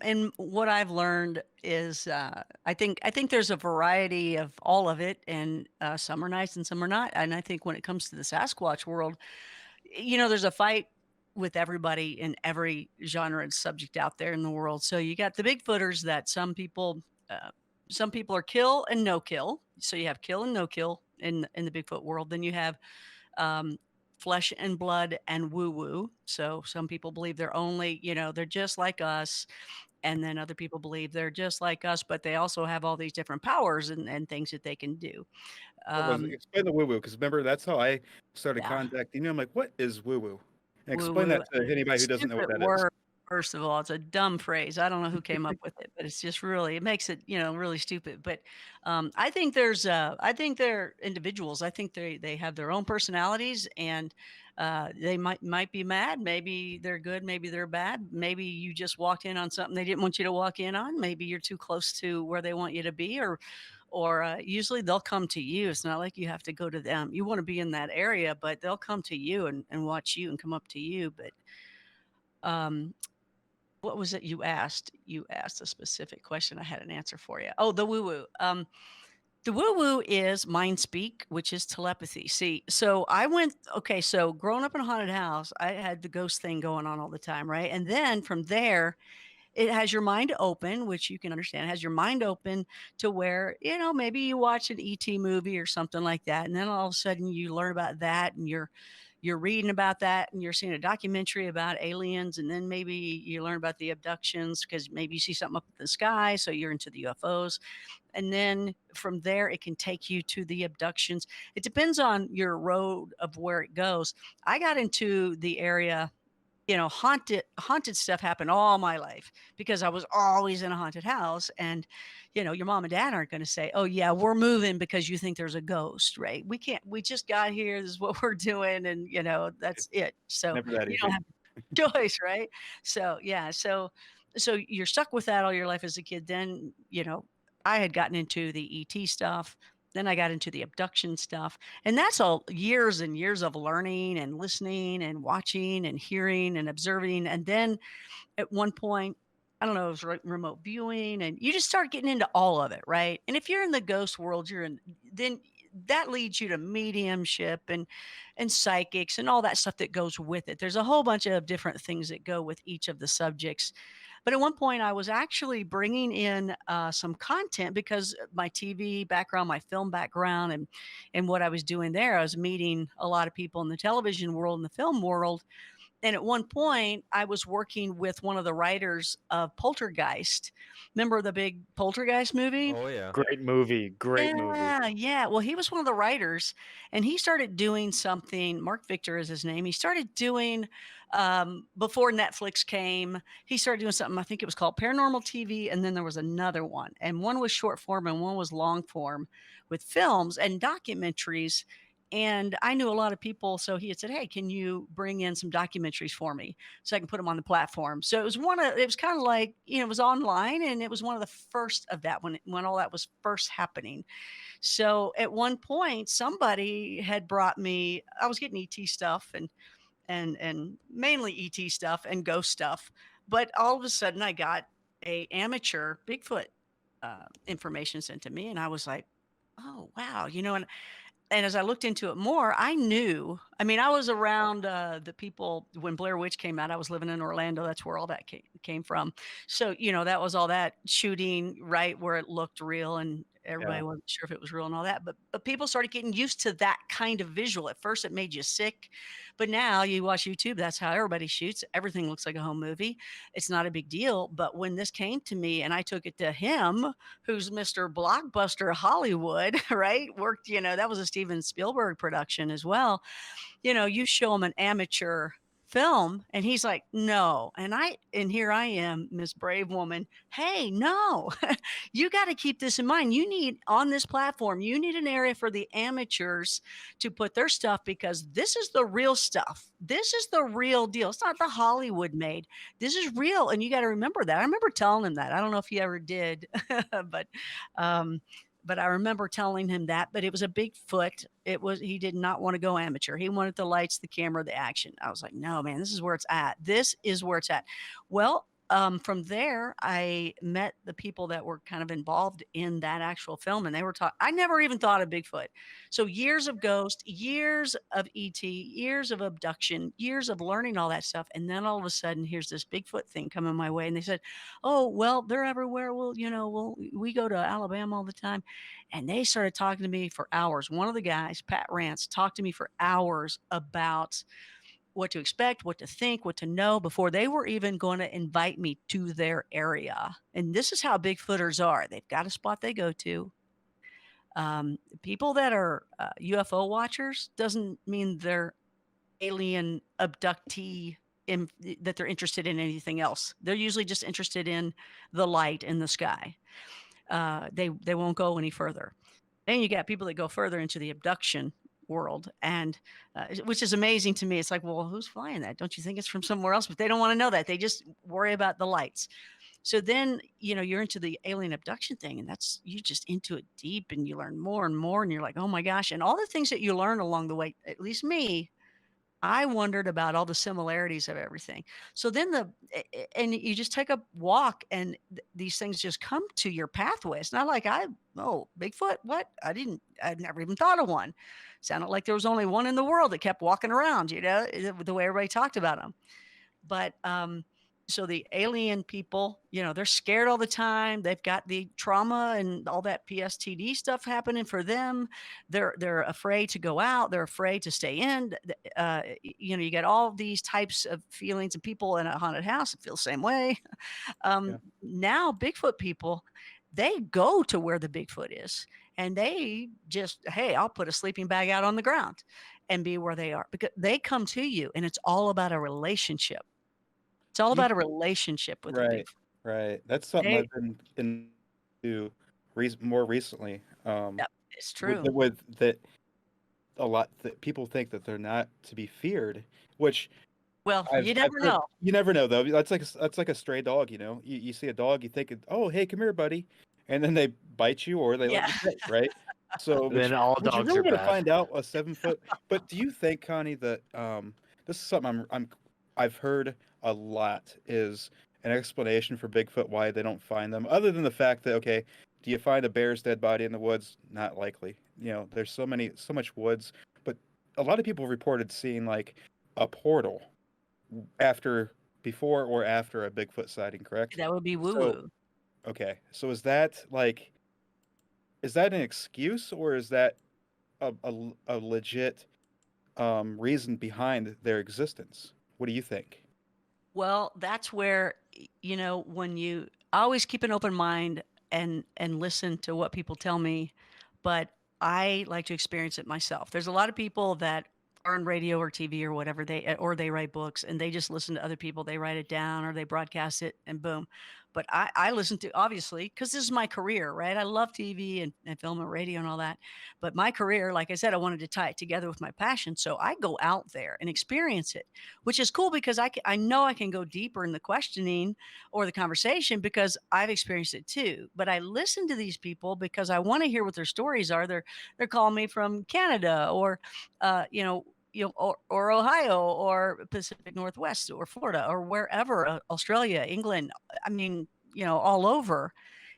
And what I've learned is, I think there's a variety of all of it, and some are nice and some are not. And I think when it comes to the Sasquatch world, there's a fight with everybody in every genre and subject out there in the world. So you got the Bigfooters that some people are kill and no kill. So you have kill and no kill in the Bigfoot world. Then you have um, flesh and blood and woo woo. So some people believe they're just like us, and then other people believe they're just like us, but they also have all these different powers and things that they can do. What was it? Um, Explain the woo woo, because remember that's how I started yeah, contacting you. I'm like, what is woo woo? And woo explain woo. that to anybody who doesn't know what Stupid that is. word. First of all, it's a dumb phrase. I don't know who came up with it, but it's just really, it makes it, really stupid. But I think they're individuals. I think they have their own personalities, and they might be mad. Maybe they're good. Maybe they're bad. Maybe you just walked in on something they didn't want you to walk in on. Maybe you're too close to where they want you to be, or usually they'll come to you. It's not like you have to go to them. You want to be in that area, but they'll come to you and watch you and come up to you. But um, what was it you asked? You asked a specific question. I had an answer for you. Oh, the woo woo. The woo woo is mind speak, which is telepathy. See, so okay, so growing up in a haunted house, I had the ghost thing going on all the time, right? And then from there, it has your mind open, which you can understand, it has your mind open to where, maybe you watch an ET movie or something like that. And then all of a sudden you learn about that, and you're reading about that, and you're seeing a documentary about aliens, and then maybe you learn about the abductions because maybe you see something up in the sky, so you're into the UFOs. And then from there it can take you to the abductions. It depends on your road of where it goes. I got into the area, haunted stuff happened all my life because I was always in a haunted house. And your mom and dad aren't going to say, oh yeah, we're moving because you think there's a ghost, right? We just got here, this is what we're doing, and that's it. So Never that you don't easy. have a choice, right? So yeah, so you're stuck with that all your life as a kid. Then I had gotten into the ET stuff. Then I got into the abduction stuff. And that's all years and years of learning and listening and watching and hearing and observing. And then at one point, I don't know, it was remote viewing, and you just start getting into all of it, right? And if you're in the ghost world, then that leads you to mediumship and psychics and all that stuff that goes with it. There's a whole bunch of different things that go with each of the subjects. But at one point, I was actually bringing in some content because my TV background, my film background, and what I was doing there, I was meeting a lot of people in the television world and the film world. And at one point, I was working with one of the writers of Poltergeist. Remember the big Poltergeist movie? Oh yeah. Great movie. Great movie. Yeah, yeah. Well, he was one of the writers, and he started doing something. Mark Victor is his name. He started doing before Netflix came. He started doing something. I think it was called Paranormal TV, and then there was another one, and one was short form and one was long form, with films and documentaries. And I knew a lot of people, so he had said, "Hey, can you bring in some documentaries for me so I can put them on the platform?" So it was kind of like, it was online, and it was one of the first of that when all that was first happening. So at one point, somebody had brought me. I was getting ET stuff and mainly ET stuff and ghost stuff, but all of a sudden, I got a amateur Bigfoot information sent to me, and I was like, "Oh wow," and as I looked into it more, I knew. I mean, I was around the people when Blair Witch came out. I was living in Orlando. That's where all that came from. So, that was all that shooting right where it looked real, and everybody Yeah. wasn't sure if it was real and all that. But people started getting used to that kind of visual. At first, it made you sick, but now you watch YouTube. That's how everybody shoots. Everything looks like a home movie. It's not a big deal. But when this came to me, and I took it to him, who's Mr. Blockbuster Hollywood, right? Worked, that was a Steven Spielberg production as well. You show him an amateur film and he's like, no. And here I am, Miss Brave Woman. Hey, no, you got to keep this in mind. You need on this platform, you need an area for the amateurs to put their stuff because this is the real stuff. This is the real deal. It's not the Hollywood made. This is real. And you got to remember that. I remember telling him that. I don't know if he ever did, but, um, but I remember telling him that, but it was a Bigfoot. He did not want to go amateur. He wanted the lights, the camera, the action. I was like, no, man, this is where it's at. This is where it's at. Well, From there, I met the people that were kind of involved in that actual film, and they were talking. I never even thought of Bigfoot. So years of ghost, years of ET, years of abduction, years of learning all that stuff, and then all of a sudden, here's this Bigfoot thing coming my way, and they said, "Oh, well, they're everywhere. Well, we go to Alabama all the time," and they started talking to me for hours. One of the guys, Pat Rance, talked to me for hours about what to expect, what to think, what to know before they were even going to invite me to their area. And this is how Bigfooters are. They've got a spot they go to. People that are UFO watchers doesn't mean they're alien abductee that they're interested in anything else. They're usually just interested in the light in the sky. They won't go any further. Then you got people that go further into the abduction world, and which is amazing to me. It's like, well, who's flying that? Don't you think it's from somewhere else? But they don't want to know that. They just worry about the lights. So then, you're into the alien abduction thing, and that's you just into it deep, and you learn more and more, and you're like, oh my gosh, and all the things that you learn along the way. At least me, I wondered about all the similarities of everything. So then and you just take a walk and these things just come to your pathway. It's not like oh, Bigfoot, what? I'd never even thought of one. Sounded like there was only one in the world that kept walking around, the way everybody talked about them. But, so the alien people, they're scared all the time. They've got the trauma and all that PSTD stuff happening for them. They're afraid to go out. They're afraid to stay in. You get all these types of feelings, and people in a haunted house that feel the same way. Yeah. Now Bigfoot people, they go to where the Bigfoot is, and they just, hey, I'll put a sleeping bag out on the ground and be where they are, because they come to you, and it's all about a relationship. It's all Do you about a relationship with a Right, Bigfoot. right. That's something They I've been into more recently. Yep, it's With true. that a lot that people think that they're not to be feared, which Well, you I've never heard. know. You never know though. That's like a stray dog. You see a dog, you think, oh hey, come here, buddy, and then they bite you or they let Yeah. you pet, right? So, Then all would you dogs really are gonna bad. find out a 7 foot? But do you think, Connie, that this is something I've heard a lot is an explanation for Bigfoot why they don't find them, other than the fact that okay, do you find a bear's dead body in the woods? Not likely. There's so much woods, but a lot of people reported seeing like a portal after before or after a Bigfoot sighting, correct? That would be So, woo-woo. okay. So is that an excuse or is that a legit reason behind their existence? What do you think? Well, that's where, when I always keep an open mind and listen to what people tell me, but I like to experience it myself. There's a lot of people that are on radio or TV or whatever, they write books and they just listen to other people. They write it down or they broadcast it and boom. But I listen to, obviously, because this is my career, right? I love TV and film and radio and all that. But my career, like I said, I wanted to tie it together with my passion. So I go out there and experience it, which is cool because I know I can go deeper in the questioning or the conversation because I've experienced it too. But I listen to these people because I want to hear what their stories are. They're calling me from Canada or, or Ohio or Pacific Northwest or Florida or wherever, Australia, England. I mean, all over.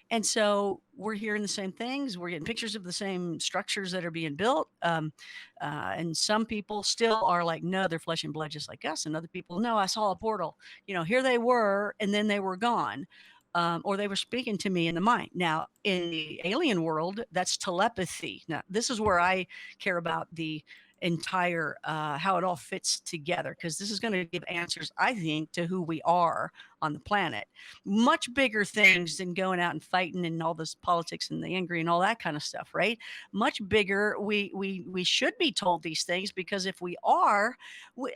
And so we're hearing the same things. We're getting pictures of the same structures that are being built. And some people still are like, no, they're flesh and blood just like us. And other people, no, I saw a portal. Here they were, and then they were gone. Or they were speaking to me in the mind. Now, in the alien world, that's telepathy. Now, this is where I care about the entire how it all fits together, because this is going to give answers, I think, to who we are on the planet. Much bigger things than going out and fighting and all this politics and the angry and all that kind of stuff, right? Much bigger. We should be told these things, because if we are,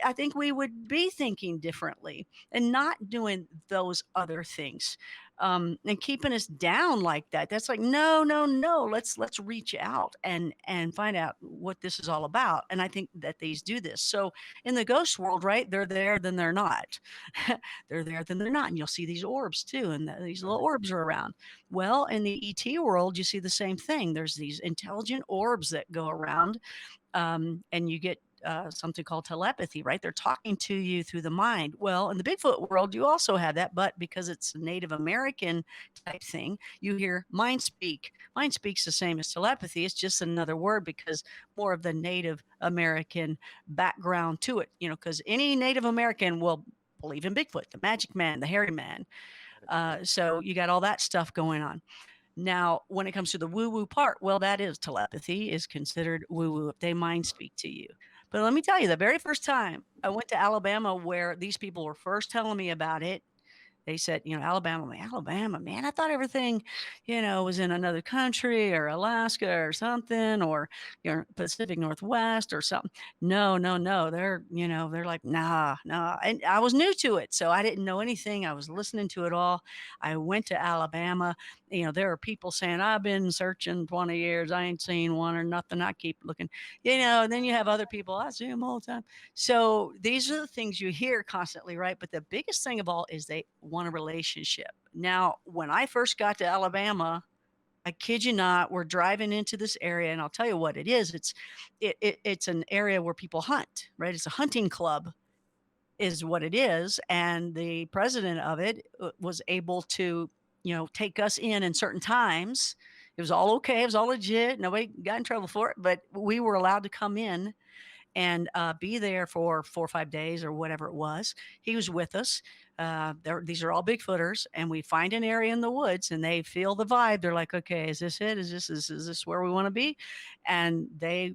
I think we would be thinking differently and not doing those other things, and keeping us down like that. That's like, no, no, no. Let's reach out and find out what this is all about. And I think that these do this. So in the ghost world, right? They're there, then they're not. They're there, then they're not. And you'll see these orbs too, and these little Right. orbs are around. Well, in the ET world, you see the same thing. There's these intelligent orbs that go around, and you get something called telepathy, right? They're talking to you through the mind. Well, in the Bigfoot world, you also have that, but because it's a Native American type thing, you hear mind speak. Mind speak's the same as telepathy. It's just another word because more of the Native American background to it, because any Native American will believe in Bigfoot, the magic man, the hairy man. So you got all that stuff going on. Now, when it comes to the woo woo part, well, that is telepathy is considered woo woo if they mind speak to you. But let me tell you, the very first time I went to Alabama where these people were first telling me about it, they said, Alabama. I'm like, Alabama, man, I thought everything, was in another country or Alaska or something or, Pacific Northwest or something. No, no, no. They're like, nah, nah. And I was new to it. So I didn't know anything. I was listening to it all. I went to Alabama. There are people saying, I've been searching 20 years. I ain't seen one or nothing. I keep looking, and then you have other people, I see them all the time. So these are the things you hear constantly, right? But the biggest thing of all is they want a relationship. Now, when I first got to Alabama, I kid you not, we're driving into this area, and I'll tell you what it is. It's an area where people hunt, right? It's a hunting club, is what it is, and the president of it was able to, take us in certain times. It was all okay. It was all legit. Nobody got in trouble for it, but we were allowed to come in and be there for 4 or 5 days or whatever it was. He was with us. These are all Bigfooters, and we find an area in the woods, and they feel the vibe. They're like, "Okay, is this it? Is this where we want to be?" And they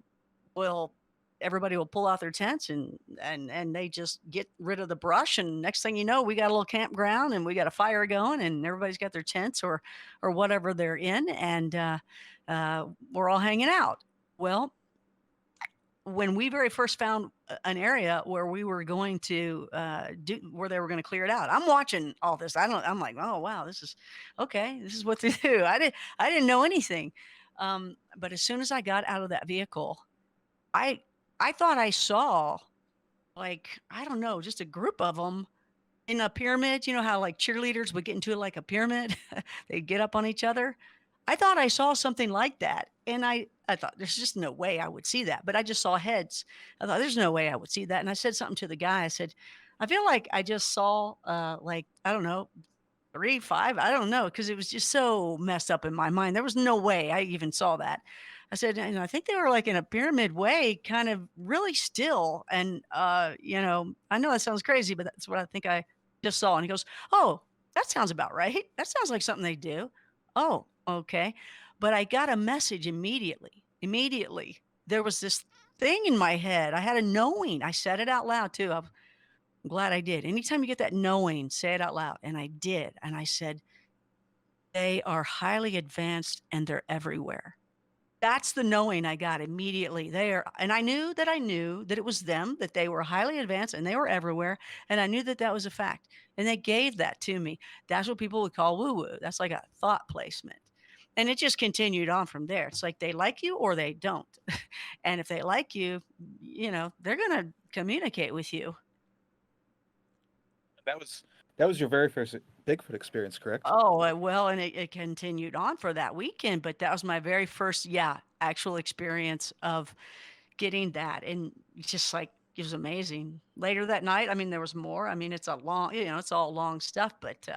will. Everybody will pull out their tents and they just get rid of the brush. And next thing you know, we got a little campground and we got a fire going, and everybody's got their tents or whatever they're in, and we're all hanging out. Well, when we very first found an area where we were going to where they were going to clear it out, I'm watching all this. I'm like, oh wow, this is okay. This is what to do. I didn't know anything. But as soon as I got out of that vehicle, I I thought I saw, like, I don't know, just a group of them in a pyramid. You know how like cheerleaders would get into it like a pyramid? They get up on each other. I thought I saw something like that. And I thought there's just no way I would see that. But I just saw heads. I thought there's no way I would see that. And I said something to the guy. I said, I feel like I just saw like, I don't know, 3, 5, I don't know, because it was just so messed up in my mind. There was no way I even saw that. I said, and I think they were like in a pyramid way, kind of really still. And, I know that sounds crazy, but that's what I think I just saw. And he goes, oh, that sounds about right. That sounds like something they do. Oh, okay. But I got a message immediately. Immediately. There was this thing in my head. I had a knowing. I said it out loud too. I'm glad I did. Anytime you get that knowing, say it out loud. And I did. And I said, they are highly advanced and they're everywhere. That's the knowing I got immediately there. And I knew that it was them, that they were highly advanced and they were everywhere. And I knew that that was a fact. And they gave that to me. That's what people would call woo woo. That's like a thought placement. And it just continued on from there. It's like they like you or they don't. And if they like you, they're going to communicate with you. That was your very first Bigfoot experience, correct? Oh, well, and it continued on for that weekend, but that was my very first, yeah, actual experience of getting that. And it's just like, it was amazing. Later that night, I mean, there was more. I mean, it's a long, it's all long stuff, but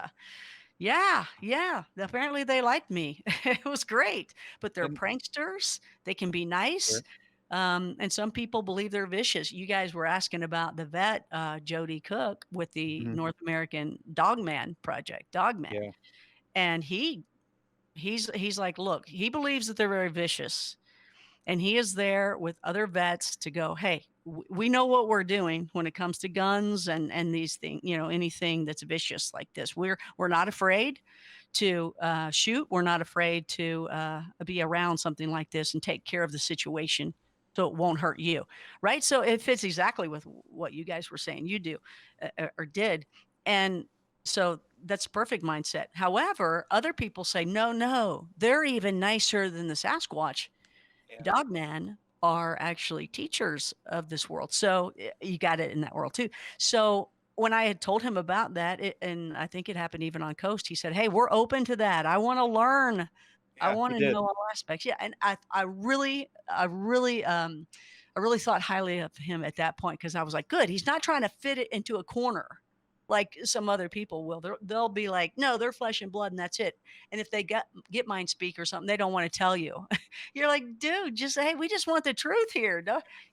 yeah, yeah. Apparently they liked me. It was great. But they're And pranksters. They can be nice. sure. And some people believe they're vicious. You guys were asking about the vet, Jody Cook, with the Mhm. North American Dogman Project, Dogman. Yeah. And he's like, look, he believes that they're very vicious. And he is there with other vets to go, hey, we know what we're doing when it comes to guns and these things, anything that's vicious like this. We're not afraid to shoot. We're not afraid to be around something like this and take care of the situation so it won't hurt you, right? So it fits exactly with what you guys were saying you do or did. And so that's perfect mindset. However, other people say, no, no, they're even nicer than the Sasquatch. Yeah. Dogman are actually teachers of this world. So you got it in that world too. So when I had told him about that, and I think it happened even on Coast, he said, hey, we're open to that. I want to learn. I Yeah, want he to did. know all aspects. Yeah. And I really really thought highly of him at that point because I was like, good, he's not trying to fit it into a corner like some other people will. They'll be like, no, they're flesh and blood and that's it. And if they get mind speak or something, they don't want to tell you. You're like, dude, just hey, we just want the truth here.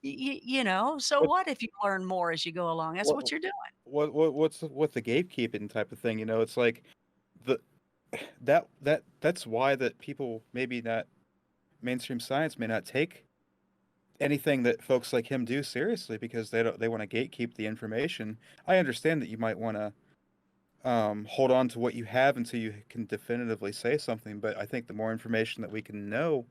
You know, so What what if you learn more as you go along? That's what what you're doing. what's with the gatekeeping type of thing? You know, it's like the that's why that people maybe not mainstream science may not take anything that folks like him do seriously because they want to gatekeep the information. I understand that you might want to hold on to what you have until you can definitively say something, but I think the more information that we can know,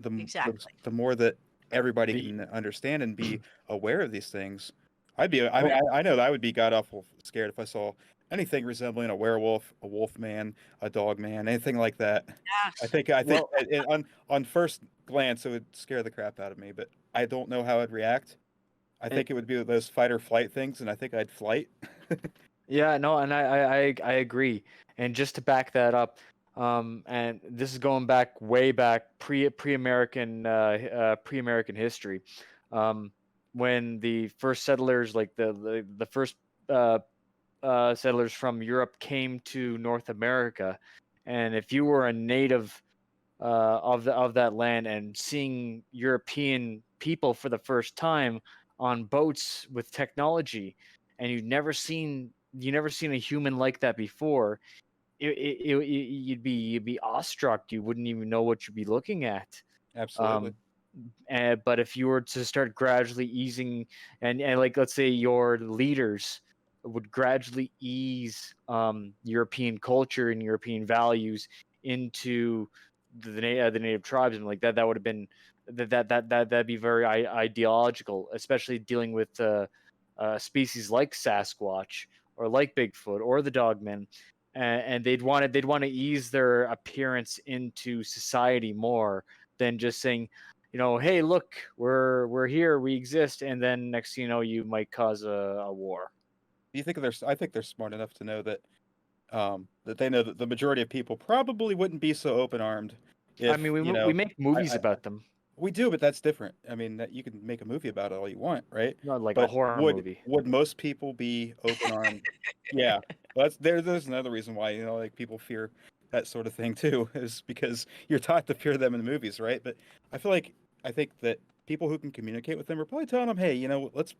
Exactly. the more that everybody The can understand and be aware of these things. I mean, well, I know that I would be god awful scared if I saw anything resembling a werewolf, a wolf man, a dog man, anything like that. Yes. I think well, on first glance it would scare the crap out of me, but I don't know how I'd react. I and, think it would be those fight or flight things, and I think I'd flight. yeah, no, and I agree. And just to back that up, and this is going back way back pre-American history, um, when the first settlers, like the first uh, settlers from Europe came to North America, and if you were a native of that land and seeing European people for the first time on boats with technology, and you never seen a human like that before, you'd be awestruck. You wouldn't even know what you'd be looking at. Absolutely. Um, but if you were to start gradually easing, and like let's say your leaders would gradually ease European culture and European values into the native tribes, and like that would have been that'd be very ideological, especially dealing with species like Sasquatch or like Bigfoot or the Dogmen, and they'd want to ease their appearance into society more than just saying, you know, hey, look, we're here, we exist, and then next thing you know, you might cause a war. Do you think I think they're smart enough to know that they know that the majority of people probably wouldn't be so open armed I if, mean, you we know, make movies I about them, we do, but that's different. I mean, that you can make a movie about it all you want, right? not like a But horror movie. would most people be open armed? Yeah. Well, there's another reason why, you know, like people fear that sort of thing too, is because you're taught to fear them in the movies, right? But I feel like I think that people who can communicate with them are probably telling them, hey, you know, let's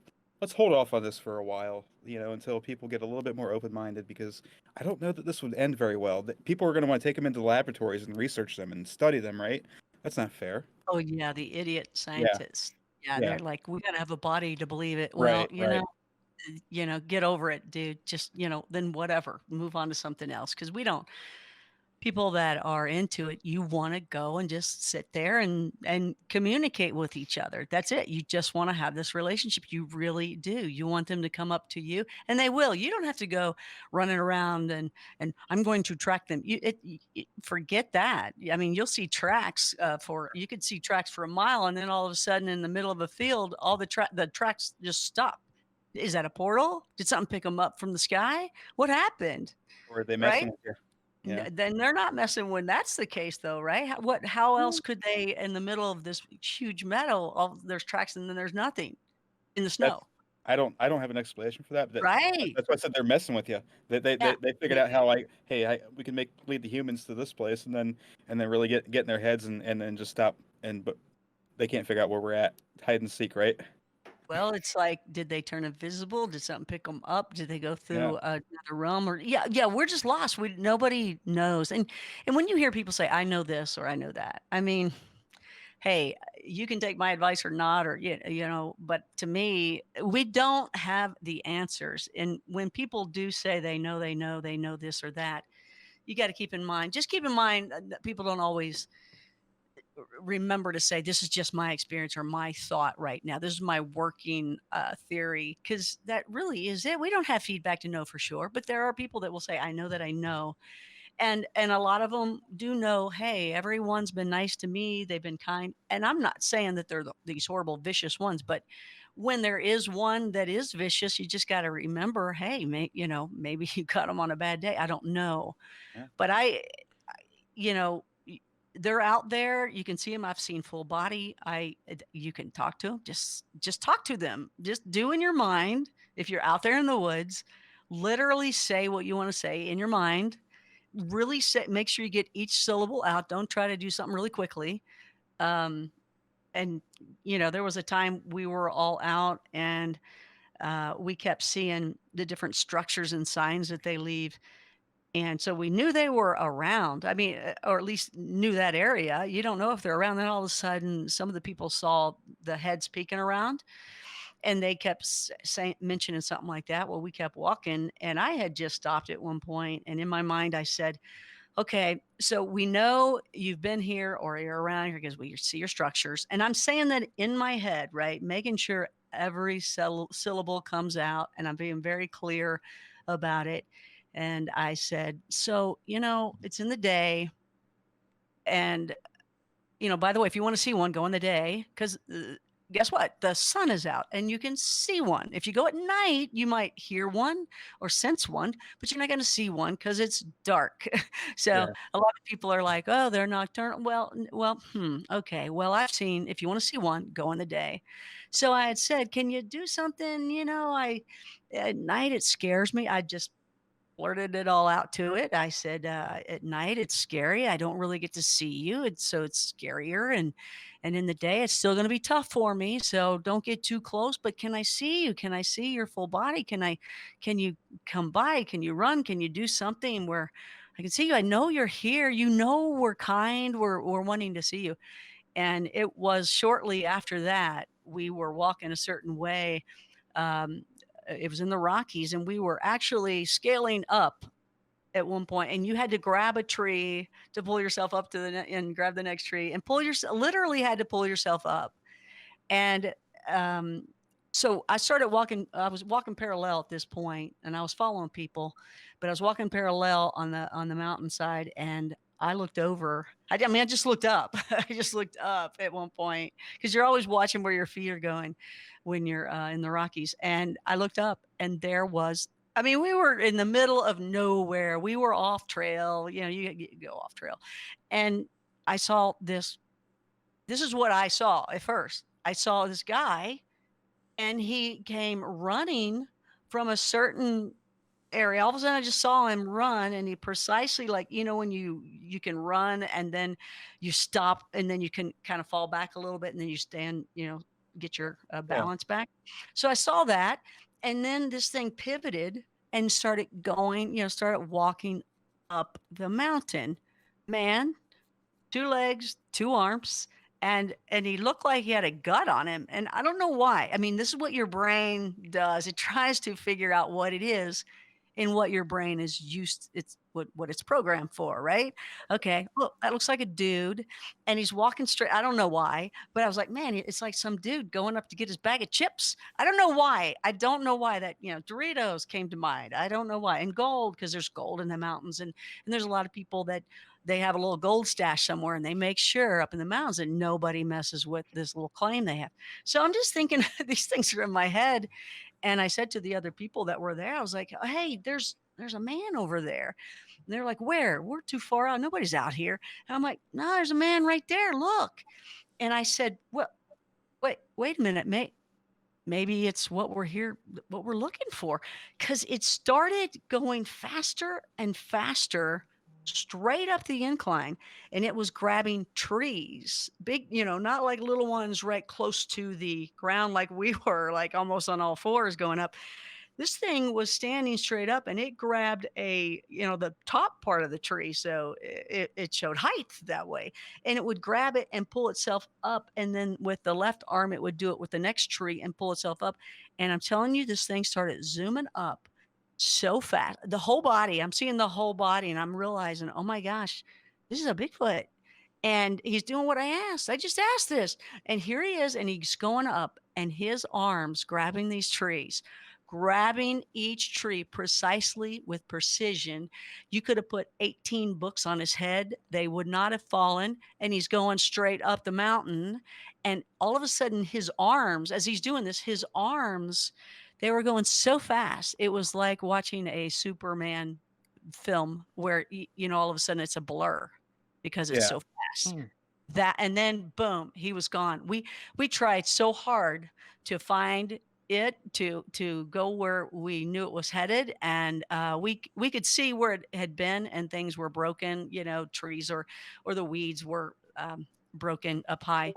hold off on this for a while, you know, until people get a little bit more open-minded, because I don't know that this would end very well. That people are going to want to take them into laboratories and research them and study them, right? That's not fair. Oh, yeah, the idiot Yeah, scientists. Yeah, yeah, they're like, "We gotta have a body to believe it." Well, right, right. you know, get over it, dude. Just, you know, then whatever, move on to something else because we don't people that are into it, you wanna go and just sit there and communicate with each other. That's it. You just wanna have this relationship. You really do. You want them to come up to you, and they will. You don't have to go running around and I'm going to track them. Forget that. I mean, you'll see tracks, for you could see tracks for a mile, and then all of a sudden in the middle of a field, all the tracks just stop. Is that a portal? Did something pick them up from the sky? What happened? Or are they Right? messing with you? Yeah. Then they're not messing when that's the case though, right? How else could they in the middle of this huge meadow, all there's tracks and then there's nothing in the That's snow, I don't have an explanation for that, but right? that's why I said they're messing with you. Yeah. They figured out how like, hey, we can lead the humans to this place, and then really get in their heads and then just stop, and but they can't figure out where we're at. Hide and seek, right? Well, it's like, did they turn invisible? Did something pick them up? Did they go Yeah. through another realm? Or yeah, we're just lost. Nobody knows. And when you hear people say, "I know this" or "I know that," I mean, hey, you can take my advice or not, or you know, but to me, we don't have the answers. And when people do say they know this or that, you got to keep in mind, just keep in mind that people don't always remember to say, this is just my experience or my thought right now. This is my working theory, because that really is it. We don't have feedback to know for sure, but there are people that will say, I know that I know, and a lot of them do know, hey, everyone's been nice to me, they've been kind, and I'm not saying that they're these horrible vicious ones, but when there is one that is vicious, you just got to remember, hey, you know, maybe you got them on a bad day, I don't know, Yeah. but I you know they're out there. You can see them. I've seen full body. You can talk to them. Just talk to them. Just do in your mind. If you're out there in the woods, literally say what you want to say in your mind. Really say, make sure you get each syllable out. Don't try to do something really quickly. Um, and there was a time we were all out, and we kept seeing the different structures and signs that they leave. And so we knew they were around. I mean, or at least knew that area. You don't know if they're around. Then all of a sudden, some of the people saw the heads peeking around, and they kept saying, mentioning something like that. Well, we kept walking, and I had just stopped at one point, and in my mind, I said, "Okay, so we know you've been here or you're around here because we see your structures." And I'm saying that in my head, right? Making sure every syllable comes out, and I'm being very clear about it. And I said, "So, it's in the day. And, by the way, if you want to see one, go in the day because guess what? The sun is out and you can see one. If you go at night, you might hear one or sense one, but you're not going to see one because it's dark." So Yeah. a lot of people are like, "Oh, they're nocturnal." Okay. Well, I've seen, if you want to see one, go in the day. So I had said, "Can you do something? At night, it scares me." I just blurted it all out to it. I said, "At night, it's scary. I don't really get to see you. It's scarier, and in the day, it's still going to be tough for me. So don't get too close. But can I see you? Can I see your full body? Can you come by? Can you run? Can you do something where I can see you? I know you're here. We're kind. We're wanting to see you." And it was shortly after that we were walking a certain way. Um, it was in the Rockies, and we were actually scaling up at one point, and you had to grab a tree to pull yourself up to and grab the next tree and pull yourself. Literally had to pull yourself up. And um, so I started walking. I was walking parallel at this point, and I was following people, but I was walking parallel on the mountainside, and I looked over. I just looked up. I just looked up at one point because you're always watching where your feet are going when you're in the Rockies. And I looked up, and there was. I mean, we were in the middle of nowhere. We were off trail. You go off trail, and I saw this. This is what I saw at first. I saw this guy, and he came running from a certain area. All of a sudden, I just saw him run, and he precisely like when you can run and then you stop, and then you can kind of fall back a little bit, and then you stand, get your Yeah. balance back. So I saw that, and then this thing pivoted and started going, started walking up the mountain. Man, 2 legs, 2 arms, and he looked like he had a gut on him, and I don't know why. I mean, this is what your brain does. It tries to figure out what it is and what your brain is used it's what it's programmed for, right? Okay, look, that looks like a dude, and he's walking straight. I don't know why, but I was like, "Man, it's like some dude going up to get his bag of chips." I don't know why. I don't know why that, Doritos came to mind. I don't know why. And gold, because there's gold in the mountains, and there's a lot of people that they have a little gold stash somewhere, and they make sure up in the mountains that nobody messes with this little claim they have. So I'm just thinking these things are in my head, and I said to the other people that were there, I was like, "Hey, there's a man over there." And they're like, "Where? We're too far out. Nobody's out here." And I'm like, "No, there's a man right there. Look." And I said, "Well, wait a minute, mate. Maybe it's what we're here, what we're looking for." Because it started going faster and faster straight up the incline, and it was grabbing trees, big, not like little ones right close to the ground like we were, like almost on all fours going up. This thing was standing straight up, and it grabbed the top part of the tree. So it showed height that way, and it would grab it and pull itself up. And then with the left arm, it would do it with the next tree and pull itself up. And I'm telling you, this thing started zooming up so fast. The whole body, I'm seeing the whole body, and I'm realizing, oh my gosh, this is a Bigfoot. And he's doing what I asked. I just asked this. And here he is, and he's going up, and his arms grabbing these trees, grabbing each tree precisely with precision. You could have put 18 books on his head, they would not have fallen. And he's going straight up the mountain. And all of a sudden, his arms, as he's doing this, his arms, they were going so fast. It was like watching a Superman film where, all of a sudden it's a blur because it's Yeah. so fast. Yes. Hmm. That, and then boom, he was gone. We tried so hard to find it, to go where we knew it was headed, and we could see where it had been, and things were broken, trees or the weeds were broken up high,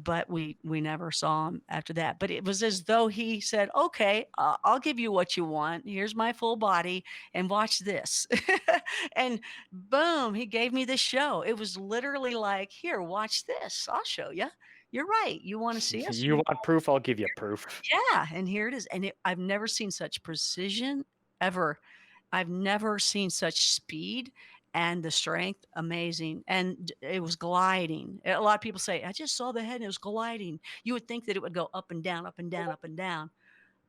but we never saw him after that. But it was as though he said, okay, I'll give you what you want. Here's my full body, and watch this. And boom, he gave me this show. It was literally like, here, watch this, I'll show you. You're right, you want to see us? You want proof? I'll give you proof. Yeah, and here it is. And I've never seen such precision ever. I've never seen such speed and the strength. Amazing. And it was gliding. A lot of people say, I just saw the head and it was gliding. You would think that it would go up and down, up and down, up and down.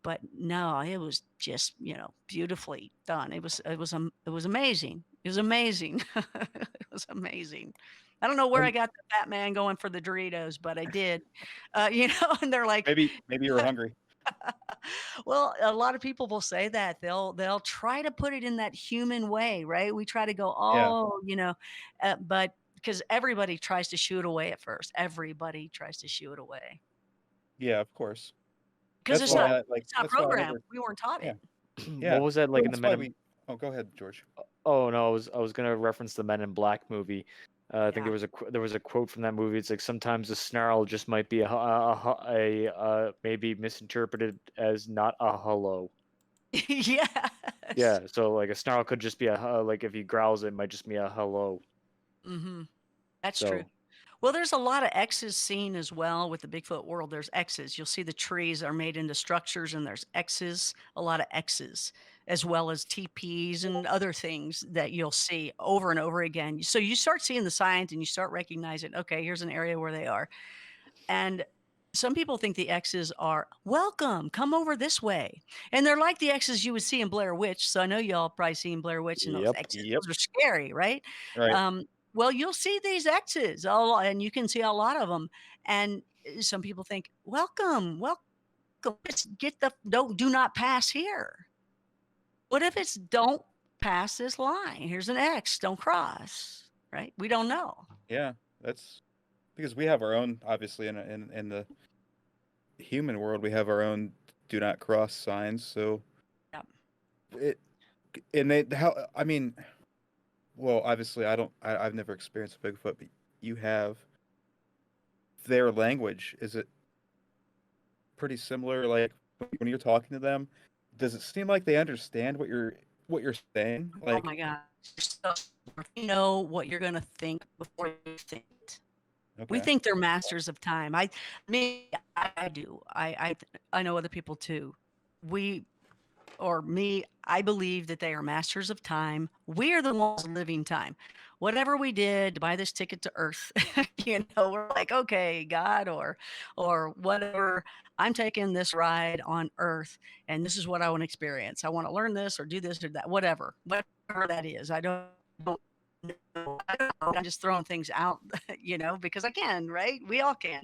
But no, it was just, beautifully done. It was amazing. It was amazing. It was amazing. I don't know where I And got the fat man going for the Doritos, but I did. And they're like, maybe you were hungry. well, a lot of people will say that they'll try to put it in that human way, right? We try to go, Yeah. but because everybody tries to shoo it away at first. Everybody tries to shoo it away Yeah, of course. because That's it's why not I like. it's not That's why I programmed. never. We weren't taught Yeah. it. Yeah. What was that Well, like in the that's why Men? Oh, go ahead, George. Oh no, I was gonna reference the Men in Black movie. I think Yeah. there was a quote from that movie. It's like sometimes a snarl just might be maybe misinterpreted as not a hello. Yes. Yeah, so like a snarl could just be like if he growls, it might just be a hello. Mm-hmm. That's true. So Well, there's a lot of X's seen as well with the Bigfoot world. There's X's. You'll see the trees are made into structures, and there's X's, a lot of X's, as well as TPs and other things that you'll see over and over again. So you start seeing the signs and you start recognizing, okay, here's an area where they are. And some people think the X's are welcome, come over this way. And they're like the X's you would see in Blair Witch. So I know y'all probably seen Blair Witch and those yep. X's. Those are scary, right? Right. Well, you'll see these X's, a lot, and you can see a lot of them. And some people think, welcome, welcome. Let's get do not pass here. What if it's don't pass this line? Here's an X, don't cross, right? We don't know. Yeah. That's because we have our own. Obviously, in the human world, we have our own do not cross signs. So Yep. it and they how I mean, well, obviously, I've never experienced a Bigfoot, but you have. Their language, is it pretty similar? Like when you're talking to them, does it seem like they understand what you're saying? Oh Like, my God. You're so smart. You know what you're going to think before you think it. We okay, think they're masters of time. I do. I know other people too. We or me, I believe that they are masters of time. We are the ones living time. Whatever we did to buy this ticket to Earth, we're like, okay, God, or whatever. I'm taking this ride on Earth, and this is what I want to experience. I want to learn this or do this or that, whatever that is. I don't know. I'm just throwing things out, because I can, right? We all can.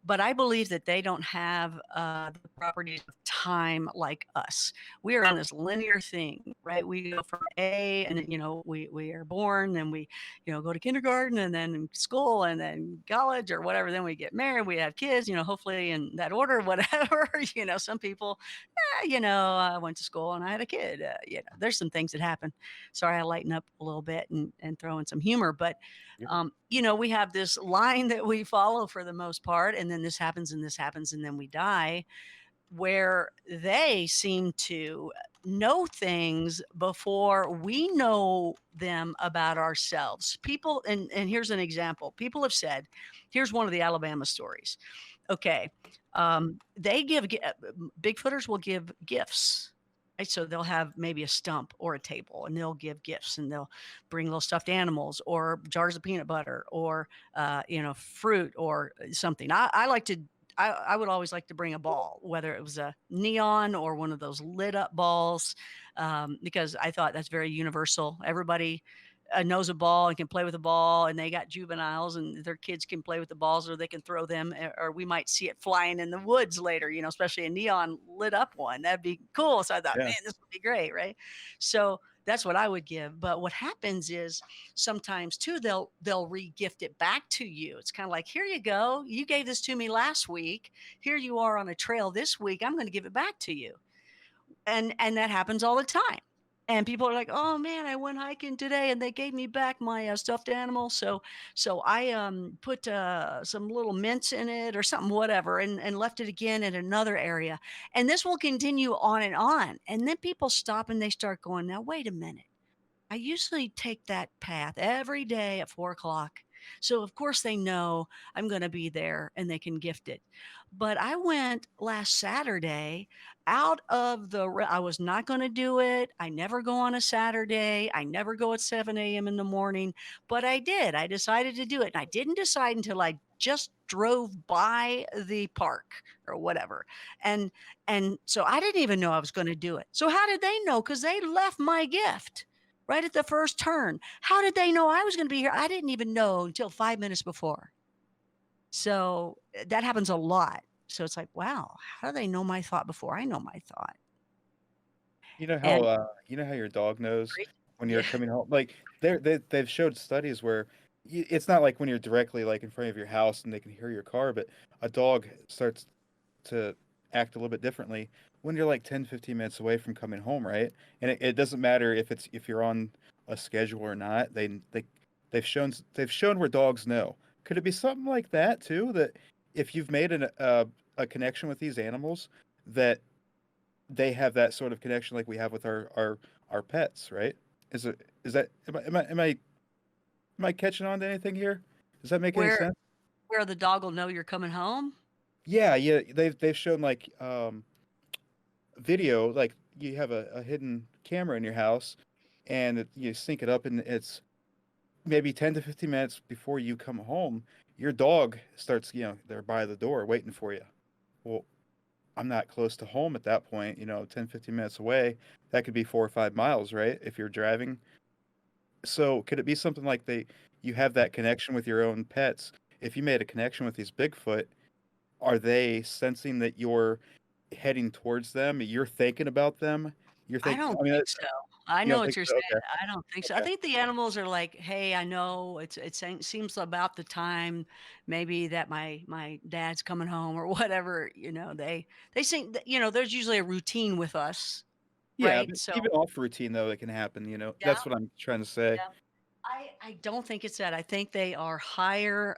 But I believe that they don't have the properties of time like us. We are on this linear thing, right? We go from A, and then, we are born, then we, go to kindergarten, and then school, and then college or whatever. Then we get married, we have kids, hopefully in that order, whatever. Some people, I went to school and I had a kid. There's some things that happen. Sorry, I lighten up a little bit and throw in some humor, but we have this line that we follow for the most part, and then this happens and this happens, and then we die, where they seem to know things before we know them about ourselves. People, and here's an example. People have said, here's one of the Alabama stories. Okay. They Bigfooters will give gifts. Right? So they'll have maybe a stump or a table, and they'll give gifts, and they'll bring little stuffed animals or jars of peanut butter or fruit or something. I would always like to bring a ball, whether it was a neon or one of those lit up balls, because I thought that's very universal. Everybody knows a ball and can play with a ball, and they got juveniles and their kids can play with the balls, or they can throw them, or we might see it flying in the woods later, especially a neon lit up one. That'd be cool. So I thought, yeah, man, this would be great. Right. So That's what I would give. But what happens is sometimes too, they'll re-gift it back to you. It's kind of like, here you go. You gave this to me last week. Here you are on a trail this week. I'm going to give it back to you. And that happens all the time. And people are like, "Oh man, I went hiking today, and they gave me back my stuffed animal. So I put some little mints in it or something, whatever, and left it again in another area." And this will continue on and on. And then people stop and they start going, "Now wait a minute. I usually take that path every day at 4 o'clock. So of course they know I'm going to be there and they can gift it. But I went last Saturday out of I was not going to do it. I never go on a Saturday. I never go at 7 a.m. in the morning, but I did. I decided to do it. And I didn't decide until I just drove by the park or whatever. And and so I didn't even know I was going to do it. So how did they know? Because they left my gift right at the first turn. How did they know I was going to be here? I didn't even know until 5 minutes before. So that happens a lot. So it's like, wow, how do they know my thought before I know my thought? And You know how your dog knows great. when you're Yeah. coming home? Like they've showed studies where it's not like when you're directly like in front of your house and they can hear your car, but a dog starts to act a little bit differently when you're like 10, 15 minutes away from coming home, right? And it doesn't matter if you're on a schedule or not. They've shown where dogs know. Could it be something like that too? That if you've made a connection with these animals, that they have that sort of connection like we have with our pets, right? Is that am I catching on to anything here? Does that make any where sense? where the dog will know you're coming home. Yeah, yeah. They've shown like video, like you have a hidden camera in your house, and you sync it up, and it's maybe 10 to 15 minutes before you come home, your dog starts, they're by the door waiting for you. Well, I'm not close to home at that point, 10, 15 minutes away. That could be 4 or 5 miles, right? If you're driving. So could it be something like you have that connection with your own pets? If you made a connection with these Bigfoot, are they sensing that you're heading towards them? You're thinking about them? I don't I mean, think so. I you know don't what think you're so? saying. Okay. I don't think so. I Okay. think the animals are like, "Hey, I know seems about the time maybe that my dad's coming home or whatever." They think that, there's usually a routine with us, Yeah, right? but So even off routine though, it can happen, yeah, That's what I'm trying to say. yeah. I don't think it's that. I think they are higher.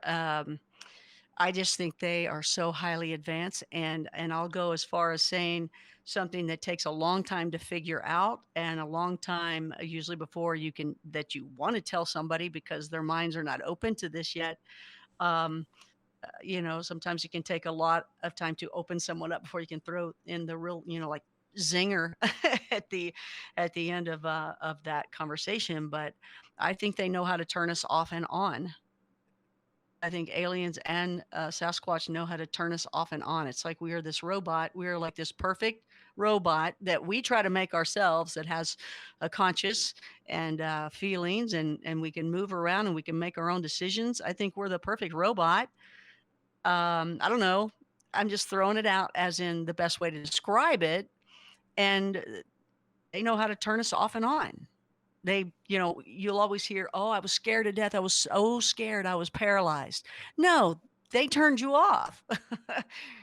I just think they are so highly advanced, and I'll go as far as saying something that takes a long time to figure out and a long time, usually before you want to tell somebody because their minds are not open to this yet. Um, Sometimes it can take a lot of time to open someone up before you can throw in the real, like zinger at the end of that conversation. But I think they know how to turn us off and on. I think aliens and Sasquatch know how to turn us off and on. It's like we are this robot. We are like this perfect robot that we try to make ourselves that has a conscious and feelings, and we can move around and we can make our own decisions. I think we're the perfect robot. I don't know. I'm just throwing it out as in the best way to describe it. And they know how to turn us off and on. You'll always hear, "Oh, I was scared to death. I was so scared. I was paralyzed." No, they turned you off.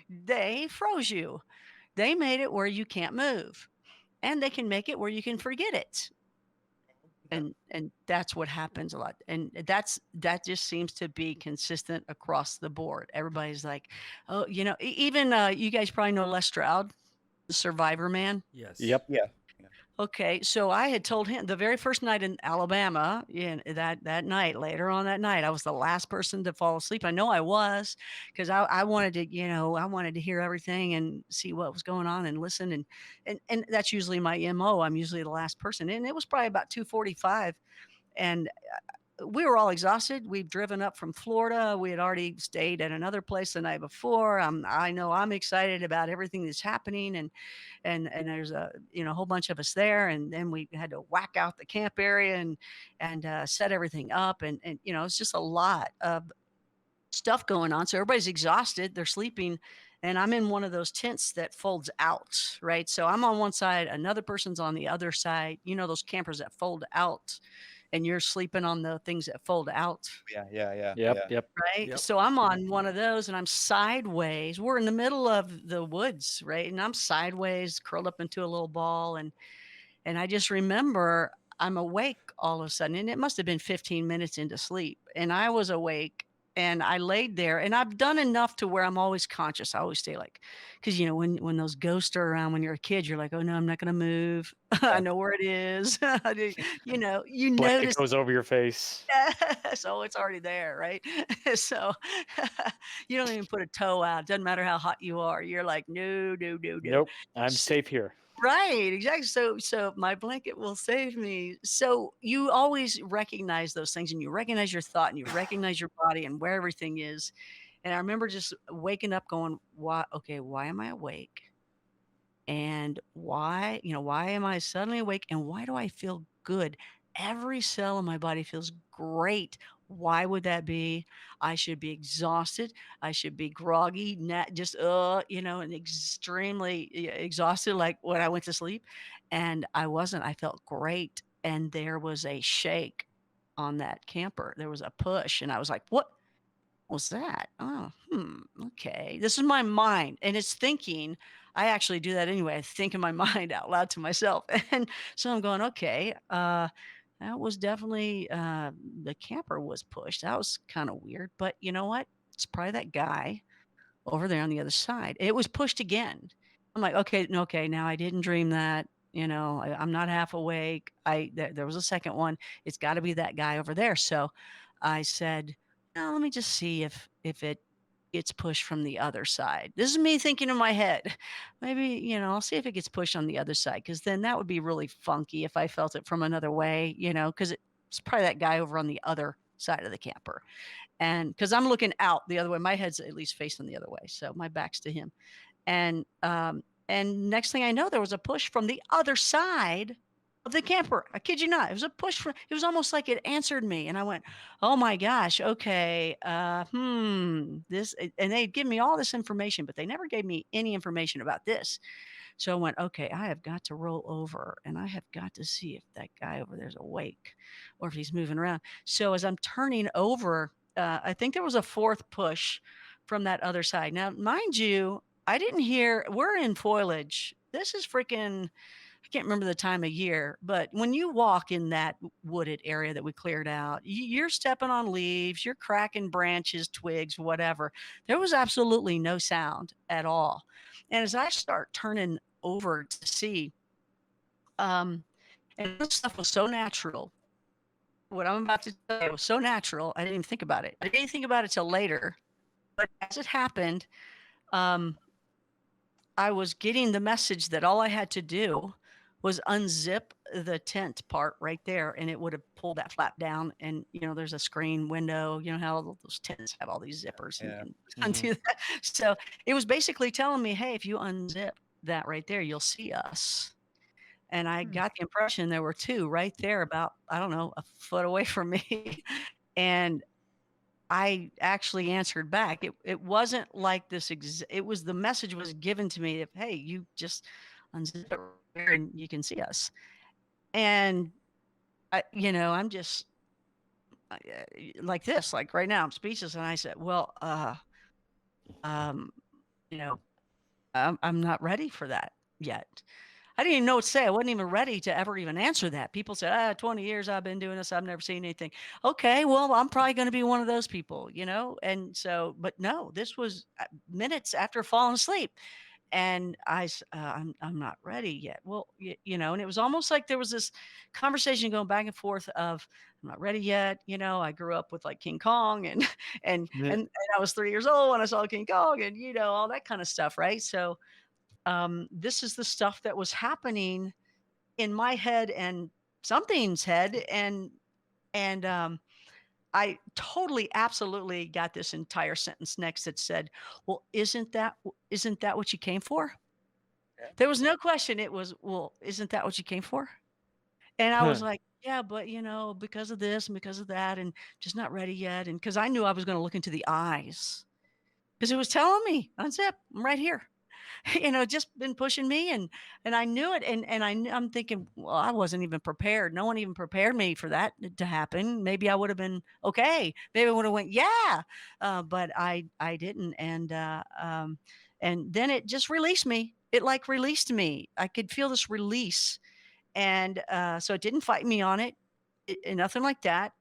They froze you. They made it where you can't move, and they can make it where you can forget it. Yeah. And that's what happens a lot. And that just seems to be consistent across the board. Everybody's like, "Oh, even you guys probably know Les Stroud, the Survivor Man." Yes. Yep. Yeah. Yeah. Okay, so I had told him the very first night in Alabama, that night, later on that night, I was the last person to fall asleep. I know I was, because I wanted to, I wanted to hear everything and see what was going on and listen, and that's usually my MO. I'm usually the last person, and it was probably about 2:45, and we were all exhausted. We've driven up from Florida. We had already stayed at another place the night before. I know I'm excited about everything that's happening, and there's a whole bunch of us there, and then we had to whack out the camp area and set everything up, and it's just a lot of stuff going on. So everybody's exhausted. They're sleeping, and I'm in one of those tents that folds out, right? So I'm on one side, another person's on the other side. You know, those campers that fold out, and you're sleeping on the things that fold out, Yep. Yep. right? Yep. So I'm on one of those and I'm sideways. We're in the middle of the woods, right? And I'm sideways, curled up into a little ball. And I just remember I'm awake all of a sudden, and it must have been 15 minutes into sleep. And I was awake and I laid there, and I've done enough to where I'm always conscious. I always stay like, because you know, when those ghosts are around when you're a kid, you're like, oh no, I'm not gonna move. I know where it is. You Blanket notice. goes over your face. So it's already there, right? So you don't even put a toe out. Doesn't matter how hot you are. You're like, no, no, no, no. Nope. I'm safe here. Right, exactly. So my blanket will save me. So you always recognize those things, and you recognize your thought, and you recognize your body and where everything is. And I remember just waking up going, why, okay, why am I awake? And why am I suddenly awake, and why do I feel good? Every cell in my body feels great. Why would that be? I should be exhausted. I should be groggy, not just, and extremely exhausted, like when I went to sleep. And I wasn't. I felt great. And there was a shake on that camper. There was a push. And I was like, what was that? Oh, okay. This is my mind, and it's thinking. I actually do that anyway. I think in my mind out loud to myself. And so I'm going, okay, that was definitely the camper was pushed. That was kind of weird. But you know what? It's probably that guy over there on the other side. It was pushed again. I'm like, okay, no, okay, now I didn't dream that. I'm not half awake. There was a second one. It's got to be that guy over there. So I said, no, let me just see if it gets pushed from the other side. This is me thinking in my head. Maybe, I'll see if it gets pushed on the other side, because then that would be really funky if I felt it from another way, because it's probably that guy over on the other side of the camper. And because I'm looking out the other way, my head's at least facing the other way. So my back's to him. And next thing I know, there was a push from the other side of the camper. I kid you not. It was a push from, it was almost like it answered me. And I went, oh my gosh, okay. And they'd give me all this information, but they never gave me any information about this. So I went, okay, I have got to roll over, and I have got to see if that guy over there's awake or if he's moving around. So as I'm turning over, I think there was a fourth push from that other side. Now, mind you, I didn't hear, we're in foliage. This is freaking, I can't remember the time of year, but when you walk in that wooded area that we cleared out, you're stepping on leaves, you're cracking branches, twigs, whatever. There was absolutely no sound at all. And as I start turning over to see, and this stuff was so natural. What I'm about to tell you was so natural, I didn't even think about it. I didn't think about it till later. But as it happened, I was getting the message that all I had to do was unzip the tent part right there, and it would have pulled that flap down. And there's a screen window. You know how all those tents have all these zippers, and you can undo that. So it was basically telling me, hey, if you unzip that right there, you'll see us. And I got the impression there were two right there, about, I don't know, a foot away from me. And I actually answered back. It wasn't like this. It was, the message was given to me of, hey, you just unzip it right here and you can see us. And I'm just like this, like right now, I'm speechless. And I said, well, you know, I'm not ready for that yet. I didn't even know what to say. I wasn't even ready to ever even answer that. People said, 20 years I've been doing this. I've never seen anything. Okay, well, I'm probably going to be one of those people, And so, but no, this was minutes after falling asleep. And I'm not ready yet. Well, and it was almost like there was this conversation going back and forth of, I'm not ready yet. I grew up with like King Kong and, and I was 3 years old when I saw King Kong and, all that kind of stuff. Right. So, this is the stuff that was happening in my head and something's head. And I totally, absolutely got this entire sentence next that said, well, isn't that what you came for? Yeah. There was no question. It was, well, isn't that what you came for? And I was like, yeah, but because of this and because of that, and just not ready yet. And because I knew I was going to look into the eyes because it was telling me, unzip, I'm right here. Just been pushing me, and I knew it, and I'm thinking, well, I wasn't even prepared. No one even prepared me for that to happen. Maybe I would have been okay. Maybe I would have went, yeah, but I didn't, and then it just released me. It like released me. I could feel this release, and so it didn't fight me on it, nothing like that.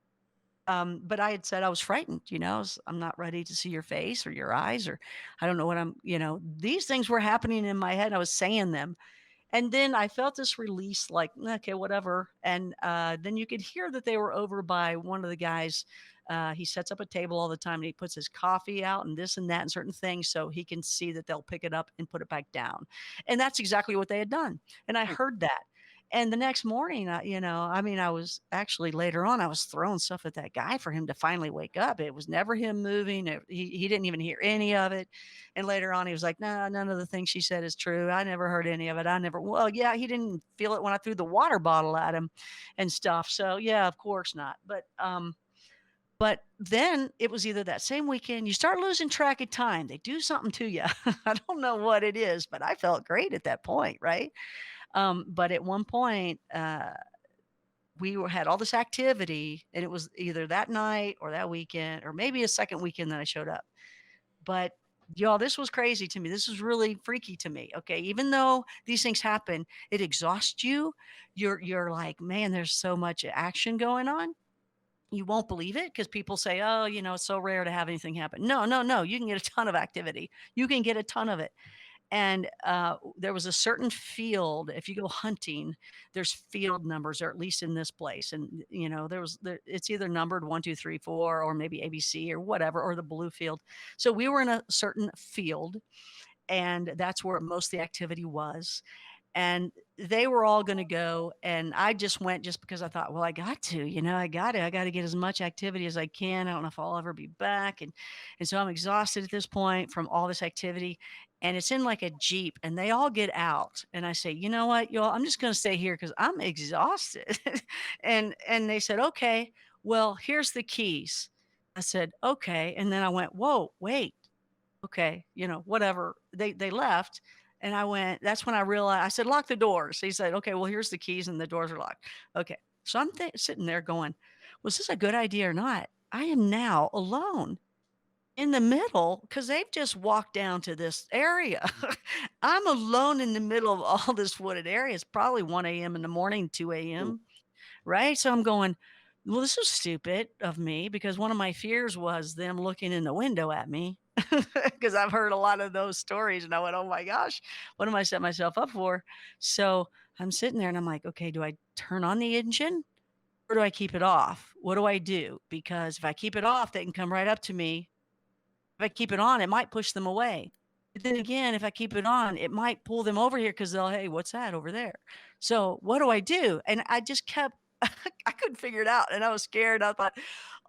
But I had said I was frightened, I'm not ready to see your face or your eyes, or I don't know what these things were happening in my head. And I was saying them. And then I felt this release, like, okay, whatever. And then you could hear that they were over by one of the guys. He sets up a table all the time and he puts his coffee out and this and that and certain things so he can see that they'll pick it up and put it back down. And that's exactly what they had done. And I Hmm. heard that. And the next morning, I was actually later on, I was throwing stuff at that guy for him to finally wake up. It was never him moving. He didn't even hear any of it. And later on, he was like, no, none of the things she said is true. I never heard any of it. Well, yeah, he didn't feel it when I threw the water bottle at him and stuff. So, yeah, of course not. But then it was either that same weekend, you start losing track of time. They do something to you. I don't know what it is, but I felt great at that point, right? But at one point, had all this activity, and it was either that night or that weekend, or maybe a second weekend that I showed up. But y'all, this was crazy to me. This was really freaky to me. Okay, even though these things happen, it exhausts you. You're like, man, there's so much action going on. You won't believe it because people say, oh, it's so rare to have anything happen. No, no, no. You can get a ton of activity. You can get a ton of it. And there was a certain field. If you go hunting, there's field numbers, or at least in this place. And it's either numbered 1, 2, 3, 4, or maybe ABC or whatever, or the blue field. So we were in a certain field, and that's where most of the activity was. And they were all going to go, and I just went just because I thought, well, I got to, I got to get as much activity as I can. I don't know if I'll ever be back. And so I'm exhausted at this point from all this activity, and it's in like a Jeep, and they all get out, and I say, you know what, y'all, I'm just going to stay here because I'm exhausted. And they said, okay, well, here's the keys. I said, okay. And then I went, whoa, wait, okay, whatever. They left, and I went, that's when I realized, I said, lock the doors. He said, okay, well, here's the keys and the doors are locked. Okay. So I'm sitting there going, was this a good idea or not? I am now alone in the middle because they've just walked down to this area. I'm alone in the middle of all this wooded area. It's probably 1 a.m. in the morning, 2 Ooh. a.m. Right? So I'm going, well, this was stupid of me because one of my fears was them looking in the window at me because I've heard a lot of those stories, and I went, oh my gosh, what am I setting myself up for? So I'm sitting there and I'm like, okay, do I turn on the engine or do I keep it off? What do I do? Because if I keep it off, they can come right up to me. If I keep it on, it might push them away. But then again, if I keep it on, it might pull them over here because hey, what's that over there? So what do I do? And I just kept, I couldn't figure it out. And I was scared. I thought,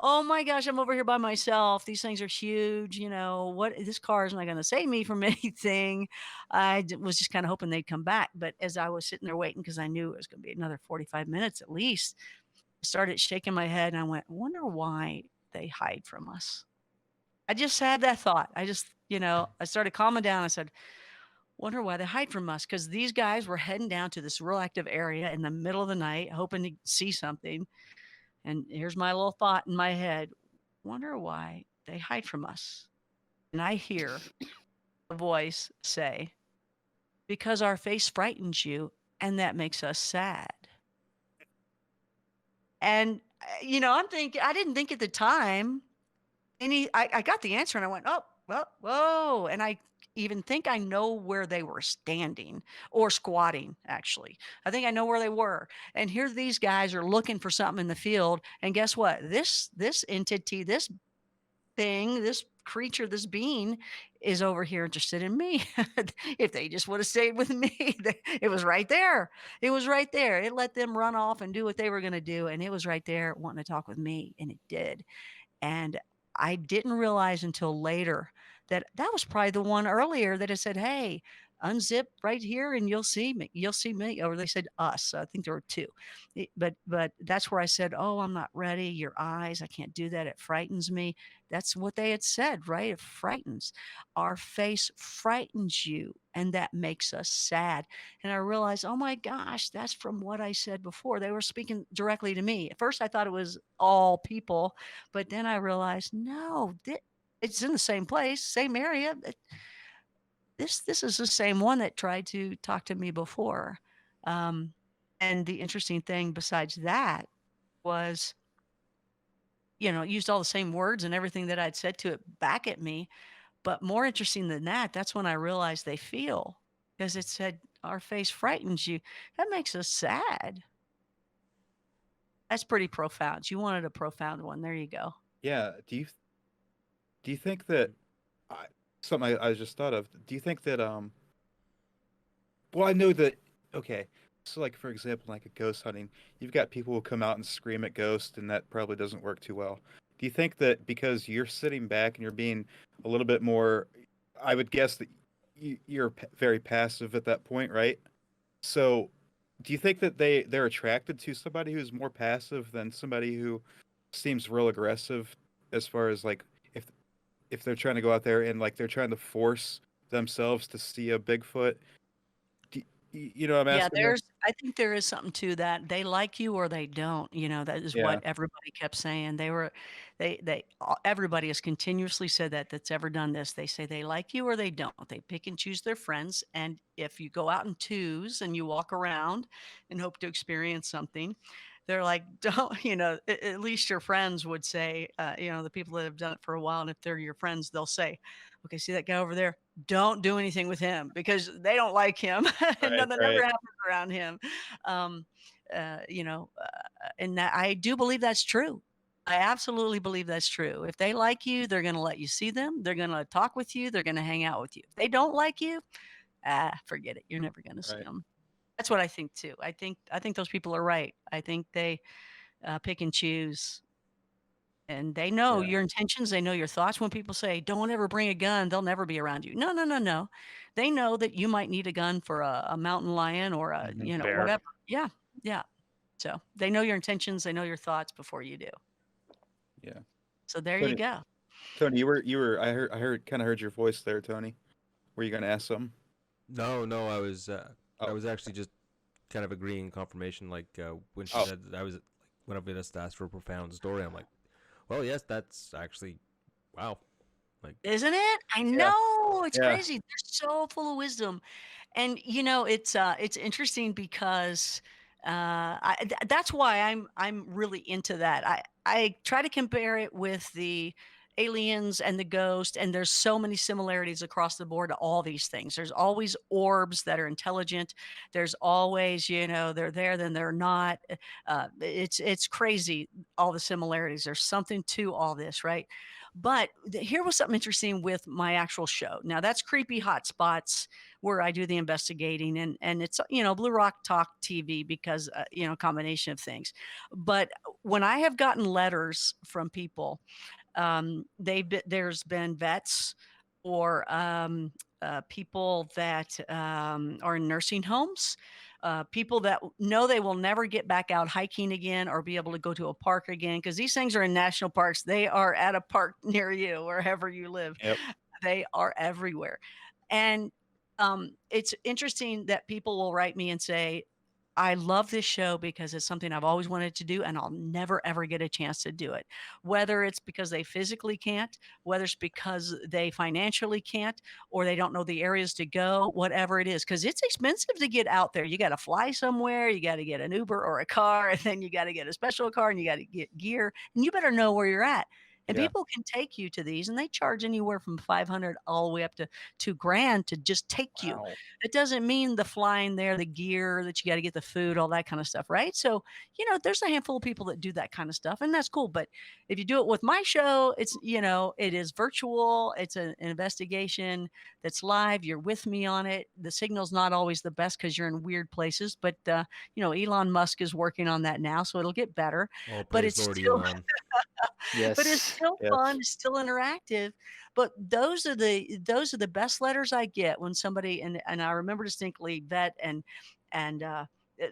oh my gosh, I'm over here by myself. These things are huge. What, this car is not going to save me from anything. Was just kind of hoping they'd come back. But as I was sitting there waiting, because I knew it was going to be another 45 minutes at least, I started shaking my head and I went, wonder why they hide from us. I just had that thought. I started calming down. I said, wonder why they hide from us. Because these guys were heading down to this real active area in the middle of the night, hoping to see something. And here's my little thought in my head. Wonder why they hide from us. And I hear a voice say, because our face frightens you, and that makes us sad. And, I'm thinking, I didn't think at the time. I got the answer and I went, oh, well, whoa. And I even think I know where they were standing or squatting, actually. I think I know where they were. And here these guys are looking for something in the field. And guess what? This entity, this thing, this creature, this being is over here interested in me. If they just would have stayed with me, it was right there. It was right there. It let them run off and do what they were going to do. And it was right there wanting to talk with me. And it did. And I didn't realize until later that that was probably the one earlier that had said, hey, unzip right here and you'll see me. You'll see me. Or they said us. I think there were two. But that's where I said, oh, I'm not ready. Your eyes, I can't do that. It frightens me. That's what they had said, right? It frightens. Our face frightens you, and that makes us sad. And I realized, oh my gosh, that's from what I said before. They were speaking directly to me. At first, I thought it was all people, but then I realized, no, it's in the same place, same area. This is the same one that tried to talk to me before. Um, and the interesting thing besides that was, used all the same words and everything that I'd said to it back at me. But more interesting than that, that's when I realized they feel, because it said, our face frightens you. That makes us sad. That's pretty profound. You wanted a profound one. There you go. Yeah. Do you think that something I just thought of? Do you think that well, I know that. Okay, so like for example, like a ghost hunting, you've got people who come out and scream at ghosts, and that probably doesn't work too well. Do you think that because you're sitting back and you're being a little bit more, I would guess that you're very passive at that point, right? So, do you think that they're attracted to somebody who's more passive than somebody who seems real aggressive, as far as like if they're trying to go out there and like they're trying to force themselves to see a Bigfoot? You know what I'm Yeah, asking there? I think there is something to that. They like you or they don't, that is Yeah. what everybody kept saying. Everybody has continuously said that's ever done this. They say they like you or they don't. They pick and choose their friends. And if you go out in twos and you walk around and hope to experience something, they're like, don't, at least your friends would say, the people that have done it for a while. And if they're your friends, they'll say, okay, see that guy over there? Don't do anything with him because they don't like him and Right, nothing ever right, happens around him. Um, and I do believe that's true. I absolutely believe that's true. If they like you, they're going to let you see them. They're going to talk with you. They're going to hang out with you. If they don't like you, forget it. You're never going to see right. them. That's what I think too. I think those people are right. I think they pick and choose, and they know Yeah. your intentions. They know your thoughts. When people say, "Don't ever bring a gun," they'll never be around you. No, no, no, no. They know that you might need a gun for a mountain lion or Hmm. Bear. whatever. Yeah, yeah. So they know your intentions. They know your thoughts before you do. Yeah. So there you Tony, go. Tony, you were. Kind of heard your voice there, Tony. Were you gonna ask something? No, no, I Oh, was actually just kind of agreeing confirmation. Like when she oh, said that I was like, when I just asked for a profound story, I'm like, well, yes, that's actually wow. Like, Isn't it? I yeah, know, it's yeah. crazy. They're so full of wisdom. And, it's interesting because, that's why I'm really into that. I try to compare it with the aliens and the ghost, and there's so many similarities across the board to all these things. There's always orbs that are intelligent. There's always, they're there, then they're not. It's crazy, all the similarities. There's something to all this, right? But here was something interesting with my actual show. Now that's Creepy Hotspots, where I do the investigating, and it's Blue Rock Talk TV because combination of things. But when I have gotten letters from people, there's been vets or people that are in nursing homes, people that know they will never get back out hiking again or be able to go to a park again, because these things are in national parks. They are at a park near you, wherever you live. Yep. They are everywhere. And it's interesting that people will write me and say, I love this show because it's something I've always wanted to do, and I'll never ever get a chance to do it. Whether it's because they physically can't, whether it's because they financially can't, or they don't know the areas to go, whatever it is, because it's expensive to get out there. You got to fly somewhere, you got to get an Uber or a car, and then you got to get a special car, and you got to get gear, and you better know where you're at. And Yeah. people can take you to these, and they charge anywhere from 500 all the way up to 2 grand to just take you. Wow. It doesn't mean the flying there, the gear that you got to get, the food, all that kind of stuff, right? So, there's a handful of people that do that kind of stuff, and that's cool. But if you do it with my show, it is virtual. It's an investigation that's live. You're with me on it. The signal's not always the best because you're in weird places, but Elon Musk is working on that now, so it'll get better. oh, But praise it's Lord, still Elon. But it's Yes. still fun, Yes. it's still interactive. But those are the best letters I get when somebody, and I remember distinctly vet and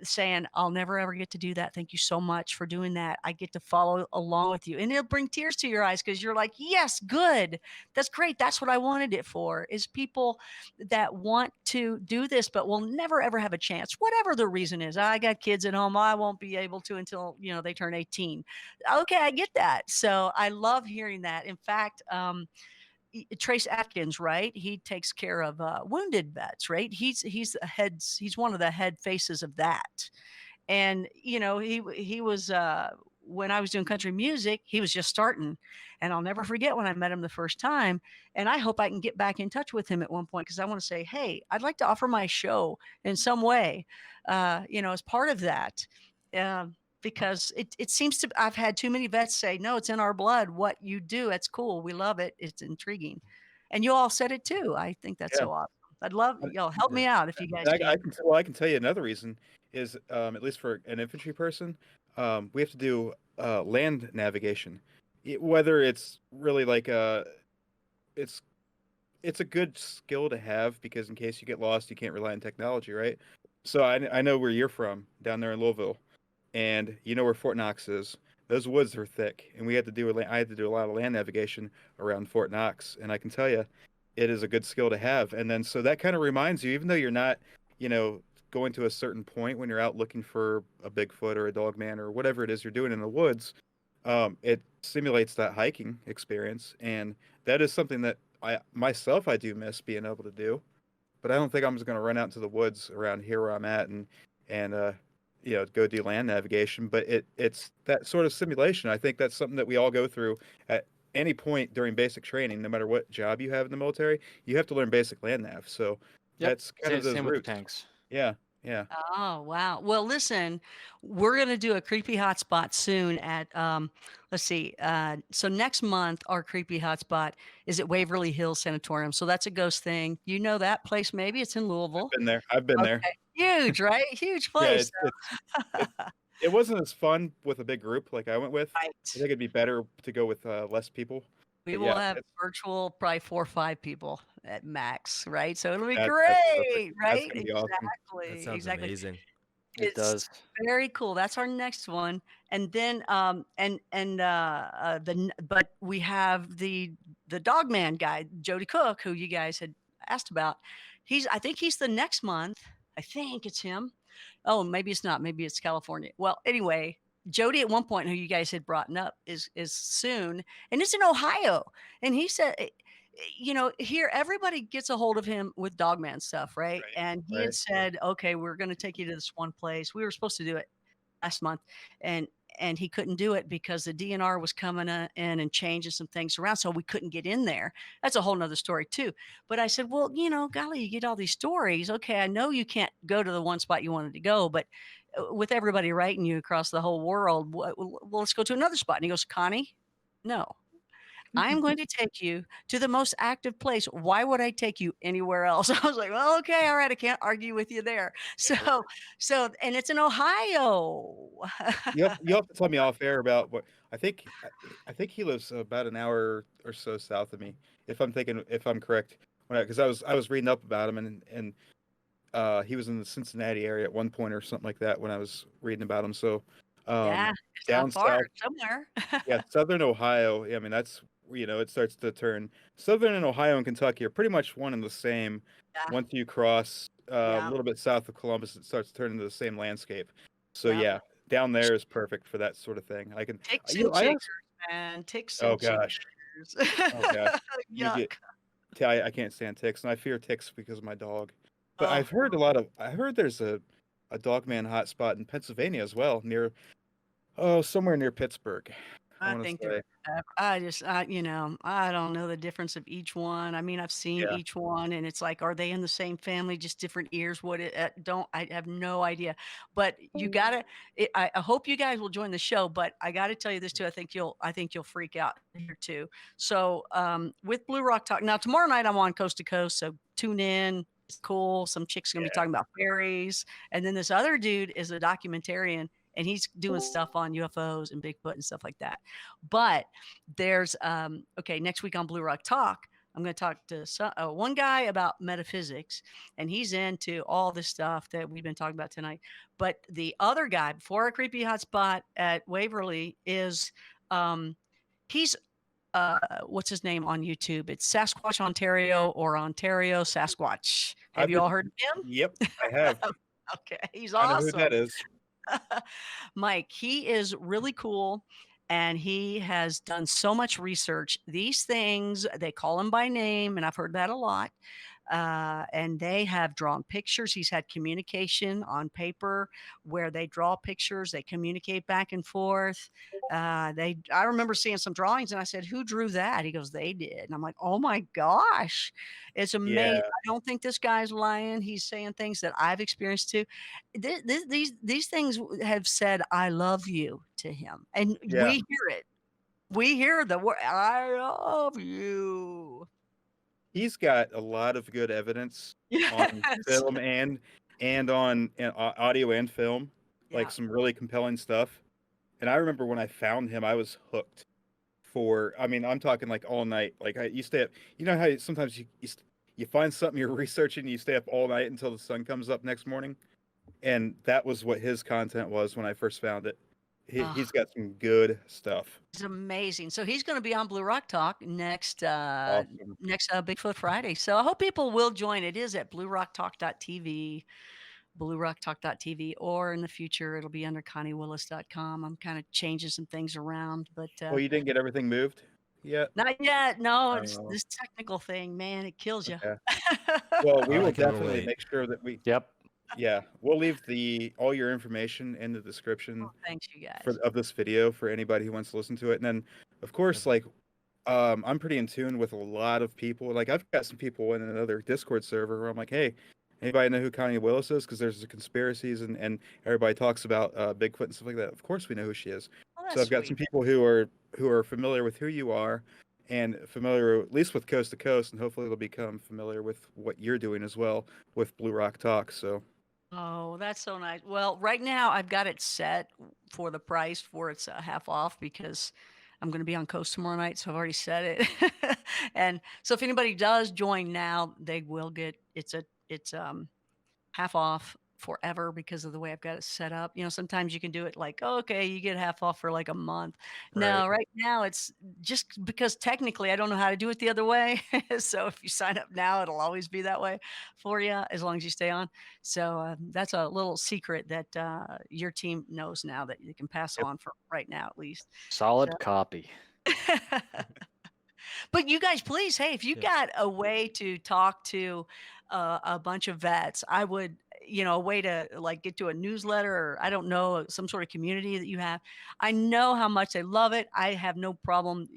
saying, "I'll never ever get to do that. Thank you so much for doing that. I get to follow along with you." And it'll bring tears to your eyes because you're like, "Yes, good. That's great. That's what I wanted it for." Is people that want to do this but will never ever have a chance, whatever the reason is. I got kids at home. I won't be able to until they turn 18. Okay, I get that. So I love hearing that. In fact, Trace Atkins, right? He takes care of wounded vets, right? He's one of the head faces of that. And he was when I was doing country music, he was just starting, and I'll never forget when I met him the first time. And I hope I can get back in touch with him at one point because I want to say, hey, I'd like to offer my show in some way, as part of that. Because it seems to, I've had too many vets say, no, it's in our blood. What you do, it's cool. We love it. It's intriguing. And you all said it too. I think that's Yeah. so awesome. I'd love y'all help Yeah. me out if you guys I can. can well, I can tell you another reason is at least for an infantry person, we have to do land navigation. Whether it's really like it's it's a good skill to have because in case you get lost, you can't rely on technology, right? So I know where you're from down there in Louisville, and you know where Fort Knox is. Those woods are thick, and I had to do a lot of land navigation around Fort Knox, and I can tell you, it is a good skill to have. And then so that kind of reminds you, even though you're not, you know, going to a certain point when you're out looking for a Bigfoot or a dog man or whatever it is you're doing in the woods, it simulates that hiking experience, and that is something that I do miss being able to do. But I don't think I'm just going to run out into the woods around here where I'm at and go do land navigation. But it's that sort of simulation. I think that's something that we all go through at any point during basic training, no matter what job you have in the military. You have to learn basic land nav. So Yep. that's kind of those Same with the roots. tanks. Yeah, yeah. Oh, wow. Well, listen, we're going to do a creepy hotspot soon at, let's see. So next month, our creepy hotspot is at Waverly Hills Sanatorium. So that's a ghost thing. You know that place, maybe it's in Louisville. Been there. I've been there. Okay. Huge, right? Huge Yeah, place. it it wasn't as fun with a big group like I went with. I Right. think it'd be better to go with less people. We But will yeah, have virtual, probably 4 or 5 people at max, right? So it'll be that's perfect. great, That's right? gonna be awesome. That Exactly. sounds Exactly. amazing. It It's does. very cool. That's our next one. And then but we have the dog man guy, Jody Cook, who you guys had asked about. I think he's the next month. I think it's him. Oh, maybe it's not. Maybe it's California. Well, anyway, Jody at one point, who you guys had brought up, is soon, and it's in Ohio. And he said, here everybody gets a hold of him with Dogman stuff, right? Right. And he had Right. said, okay, we're going to take you to this one place. We were supposed to do it last month, and he couldn't do it because the DNR was coming in and changing some things around, so we couldn't get in there. That's a whole nother story too. But I said, well, golly, you get all these stories. Okay, I know you can't go to the one spot you wanted to go, but with everybody writing you across the whole world, well, let's go to another spot. And he goes, Connie, no, I'm going to take you to the most active place. Why would I take you anywhere else? I was like, well, okay, all right. I can't argue with you there. And it's in Ohio. You have to tell me off air about what I think he lives about an hour or so south of me, if I'm correct. Because I was reading up about him and he was in the Cincinnati area at one point or something like that when I was reading about him. So Yeah, it's down not far, south, it's somewhere. yeah, southern Ohio. I mean, that's it starts to turn. Southern and Ohio and Kentucky are pretty much one and the same. Yeah, Once you cross a yeah, little bit south of Columbus, it starts to turn into the same landscape. So yeah. yeah, down there is perfect for that sort of thing. Ticks You know, and I also, chiggers, man. Ticks oh and gosh, chiggers. oh gosh, you get. Yuck. I can't stand ticks, and I fear ticks because of my dog. But Oh, I heard there's a dog man hotspot in Pennsylvania as well, somewhere near Pittsburgh. I I want to think they're say, I don't know the difference of each one. I mean, I've seen yeah, each one and it's like, are they in the same family, just different ears? I have no idea. But you gotta, I hope you guys will join the show, but I got to tell you this too. I think you'll freak out here too. So, with Blue Rock Talk, now tomorrow night I'm on Coast to Coast. So tune in. It's cool. Some chick's going to be yeah, talking about fairies. And then this other dude is a documentarian and he's doing stuff on UFOs and Bigfoot and stuff like that. But there's okay, next week on Blue Rock Talk, I'm going to talk to one guy about metaphysics, and he's into all this stuff that we've been talking about tonight. But the other guy, before a creepy hotspot at Waverly, is he's what's his name on YouTube? It's Sasquatch Ontario or Ontario Sasquatch. Have I've you been, all heard of him? yep, I have. Okay, he's I know who awesome. that is. Mike, he is really cool, and he has done so much research. These things, they call him by name, and I've heard that a lot. And they have drawn pictures. He's had communication on paper where they draw pictures, they communicate back and forth. I remember seeing some drawings, and I said, "Who drew that?" He goes, "They did." And I'm like, "Oh my gosh, it's amazing." Yeah, I don't think this guy's lying. He's saying things that I've experienced too. These things have said, "I love you" to him, and yeah. we hear it. We hear the word, "I love you." He's got a lot of good evidence on Yes. film and on audio and film, Yeah. like some really compelling stuff. And I remember when I found him, I was hooked. I mean, I'm talking like all night. Like you stay up. You know how sometimes you find something you're researching, and you stay up all night until the sun comes up next morning, and that was what his content was when I first found it. He's got some good stuff. It's amazing. So he's going to be on Blue Rock Talk next Awesome. Bigfoot Friday. So I hope people will join. It is at bluerocktalk.tv, bluerocktalk.tv, or in the future it'll be under conniewillis.com. I'm kind of changing some things around, but Well, you didn't get everything moved yet? not yet. No, it's Oh, this technical thing, man. It kills you. okay. Well, we will I can definitely relate. make sure that Yep. yeah, we'll leave all your information in the description Thanks, you guys. of this video for anybody who wants to listen to it. And then, of course, like, I'm pretty in tune with a lot of people. Like, I've got some people in another Discord server where I'm like, hey, anybody know who Connie Willis is? Because there's the conspiracies and everybody talks about Bigfoot and stuff like that. Of course, we know who she is. Oh, So that's I've got some sweet. people who are familiar with who you are and familiar at least with Coast to Coast, and hopefully they'll become familiar with what you're doing as well with Blue Rock Talk. So Oh, that's so nice. Well, right now I've got it set for the price for it's half off because I'm going to be on Coast tomorrow night, so I've already set it. And so if anybody does join now, they will get it's half off forever because of the way I've got it set up. You know, sometimes you can do it like, oh, okay, you get half off for like a month. right. No, right now it's just because technically I don't know how to do it the other way. So if you sign up now, it'll always be that way for you as long as you stay on. So that's a little secret that your team knows now that you can pass Yep. on for right now at least. Solid copy. But you guys, please, hey, if you Yeah. got a way to talk to a bunch of vets, I would, a way to like get to a newsletter or I don't know, some sort of community that you have. I know how much they love it. I have no problem,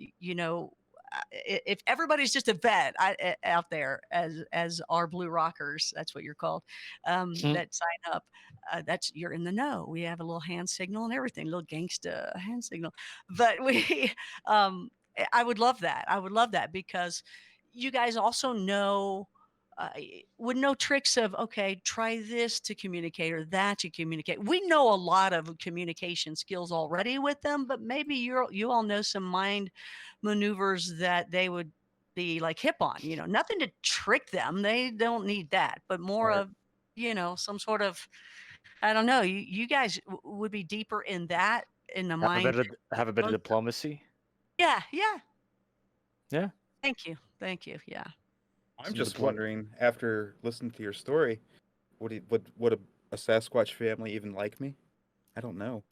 if everybody's just a vet out there as our blue rockers, that's what you're called, that sign up, you're in the know. We have a little hand signal and everything, little gangsta hand signal, but um, I would love that. I would love that because you guys also know would know tricks of okay, try this to communicate or that to communicate. We know a lot of communication skills already with them, but maybe you all know some mind maneuvers that they would be like hip on. Nothing to trick them. They don't need that, but more Right. of some sort of I don't know. You guys would be deeper in that in the mind. Have a bit of diplomacy. Yeah, yeah. Yeah. Thank you. Thank you. Yeah. I'm Some just diplo- wondering, after listening to your story, would a Sasquatch family even like me? I don't know.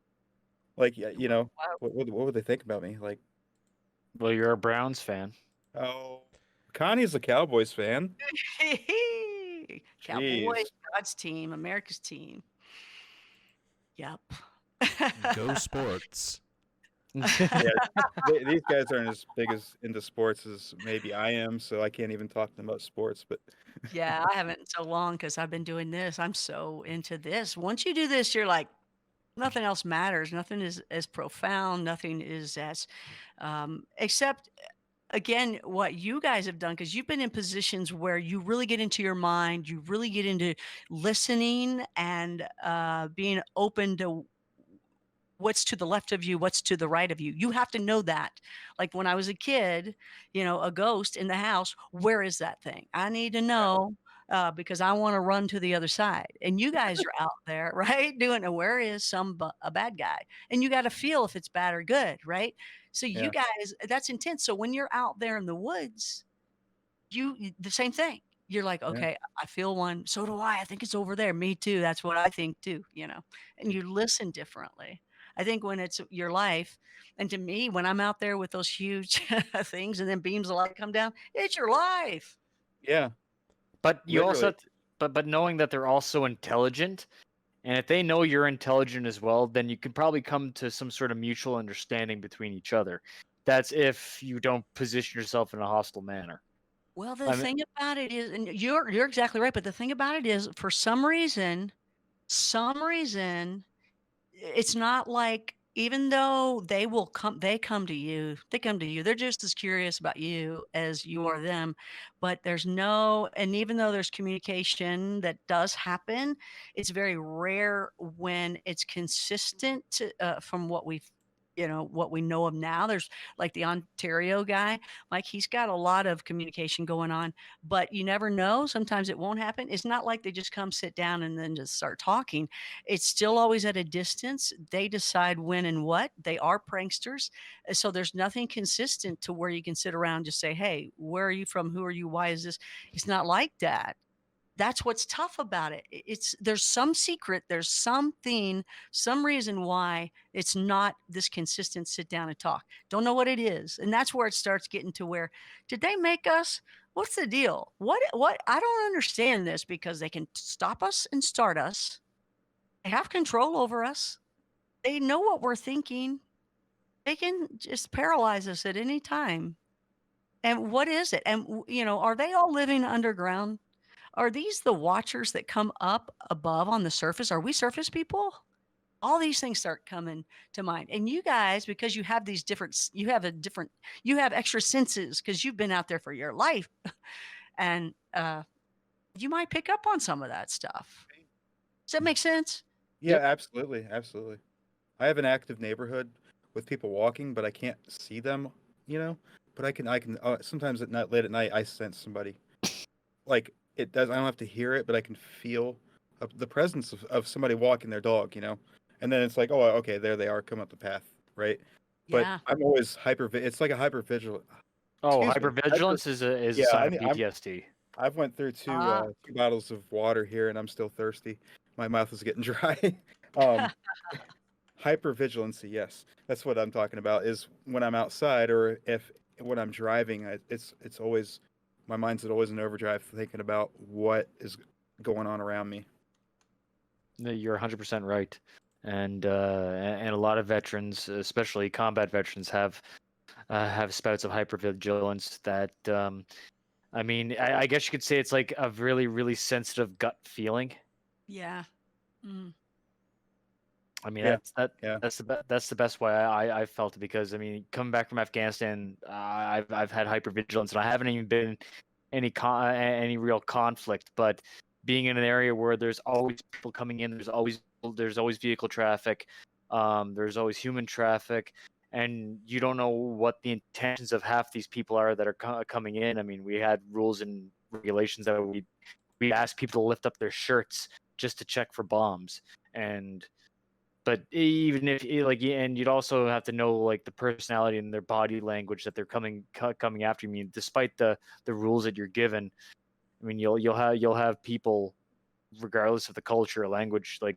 Like, Wow. what would they think about me? Like, Well, you're a Browns fan. oh, Connie's a Cowboys fan. Cowboys, Jeez. God's team, America's team. Yep. Go sports. Yeah, these guys aren't as big as into sports as maybe I am, so I can't even talk to them about sports. But Yeah, I haven't in so long because I've been doing this. I'm so into this. Once you do this, you're like, nothing else matters. Nothing is as profound. Nothing is as, except again, what you guys have done, because you've been in positions where you really get into your mind, you really get into listening and being open to what's to the left of you, what's to the right of you. You have to know that. Like when I was a kid, a ghost in the house, where is that thing? I need to know because I want to run to the other side. And you guys are out there, right? Doing where is a bad guy? And you got to feel if it's bad or good, right? So you Yeah. guys, that's intense. So when you're out there in the woods, the same thing. You're like, Yeah. okay, I feel one. So do I. I think it's over there. Me too. That's what I think too, and you listen differently. I think when it's your life, and to me, when I'm out there with those huge things and then beams of light come down, it's your life. Yeah. But you also Literally. have to, but knowing that they're also intelligent, and if they know you're intelligent as well, then you can probably come to some sort of mutual understanding between each other. That's if you don't position yourself in a hostile manner. Well, the I mean, thing about it is, and you're exactly right, but the thing about it is, for some reason, it's not like even though they come to you, they're just as curious about you as you are them. But and even though there's communication that does happen, it's very rare when it's consistent from what we know of now. There's like the Ontario guy, like he's got a lot of communication going on, but you never know. Sometimes it won't happen. It's not like they just come sit down and then just start talking. It's still always at a distance. They decide when and what. They are pranksters. So there's nothing consistent to where you can sit around and just say, hey, where are you from? Who are you? Why is this? It's not like that. That's what's tough about it. There's some secret, there's something, some reason why it's not this consistent sit down and talk. Don't know what it is. And that's where it starts getting to where, did they make us? What's the deal? What I don't understand this, because they can stop us and start us. They have control over us. They know what we're thinking. They can just paralyze us at any time. And what is it? And are they all living underground? Are these the watchers that come up above on the surface? Are we surface people? All these things start coming to mind. And you guys, because you have these you have extra senses because you've been out there for your life. And you might pick up on some of that stuff. Does that make sense? Yeah, Yep. absolutely. Absolutely. I have an active neighborhood with people walking, but I can't see them, but I can sometimes at night, late at night, I sense somebody. Like it does, I don't have to hear it, but I can feel the presence of somebody walking their dog, and then it's like, oh, okay, there they are, come up the path, right? But Yeah. I'm always it's like a hyper vigilant. oh, Excuse me. hypervigilance is a Yeah, sign of PTSD. I've went through Ah. two bottles of water here, and I'm still thirsty. My mouth is getting dry. um, Hypervigilancy, yes, that's what I'm talking about. Is when I'm outside, or if when I'm driving, it's always my mind's always in overdrive, thinking about what is going on around me. No, you're 100% right. And a lot of veterans, especially combat veterans, have spouts of hypervigilance that I mean, I guess you could say it's like a really, really sensitive gut feeling. Yeah. Mm. I mean, Yeah, yeah, that's the best way I felt it, because I mean, coming back from Afghanistan, I've had hypervigilance, and I haven't even been in any real conflict, but being in an area where there's always people coming in, there's always vehicle traffic, there's always human traffic, and you don't know what the intentions of half these people are that are coming in. I mean, we had rules and regulations that we asked people to lift up their shirts just to check for bombs, and but even if like, and you'd also have to know like the personality and their body language that they're coming after you. I mean, despite the rules that you're given, I mean, you'll have people, regardless of the culture or language, like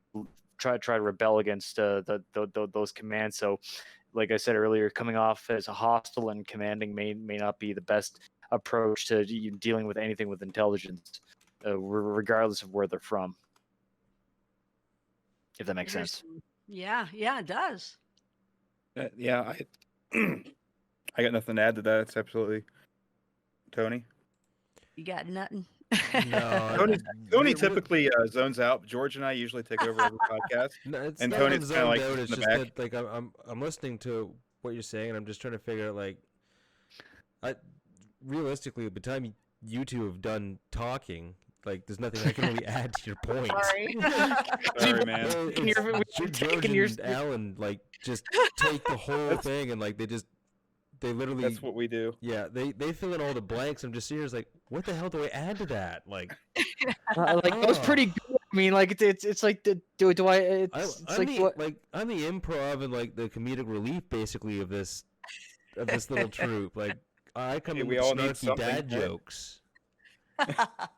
try to rebel against those commands. So like I said earlier, coming off as a hostile and commanding may not be the best approach to dealing with anything with intelligence, regardless of where they're from, if that makes sense. Interesting. Yeah. Yeah, it does. yeah. I got nothing to add to that. It's absolutely Tony. You got nothing. No, Tony, Tony we're- typically zones out. George and I usually take over every podcast, no, it's and not Tony's kind of zoned like out. in It's the just back. that like I'm listening to what you're saying, and I'm just trying to figure out like, I realistically, by the time you two have done talking, like there's nothing I can really add to your point. Sorry. Sorry, man. Well, Taking your- it's we've George taken your- and Alan like just take the whole thing and like they literally That's what we do. yeah they fill in all the blanks. I'm just serious like what the hell do I add to that like like that was pretty good. I mean, like it's like do I? It's I'm like the what? like I'm the improv and like the comedic relief basically of this little troupe. Like I come Hey, in we with all need snarky something, dad right? jokes.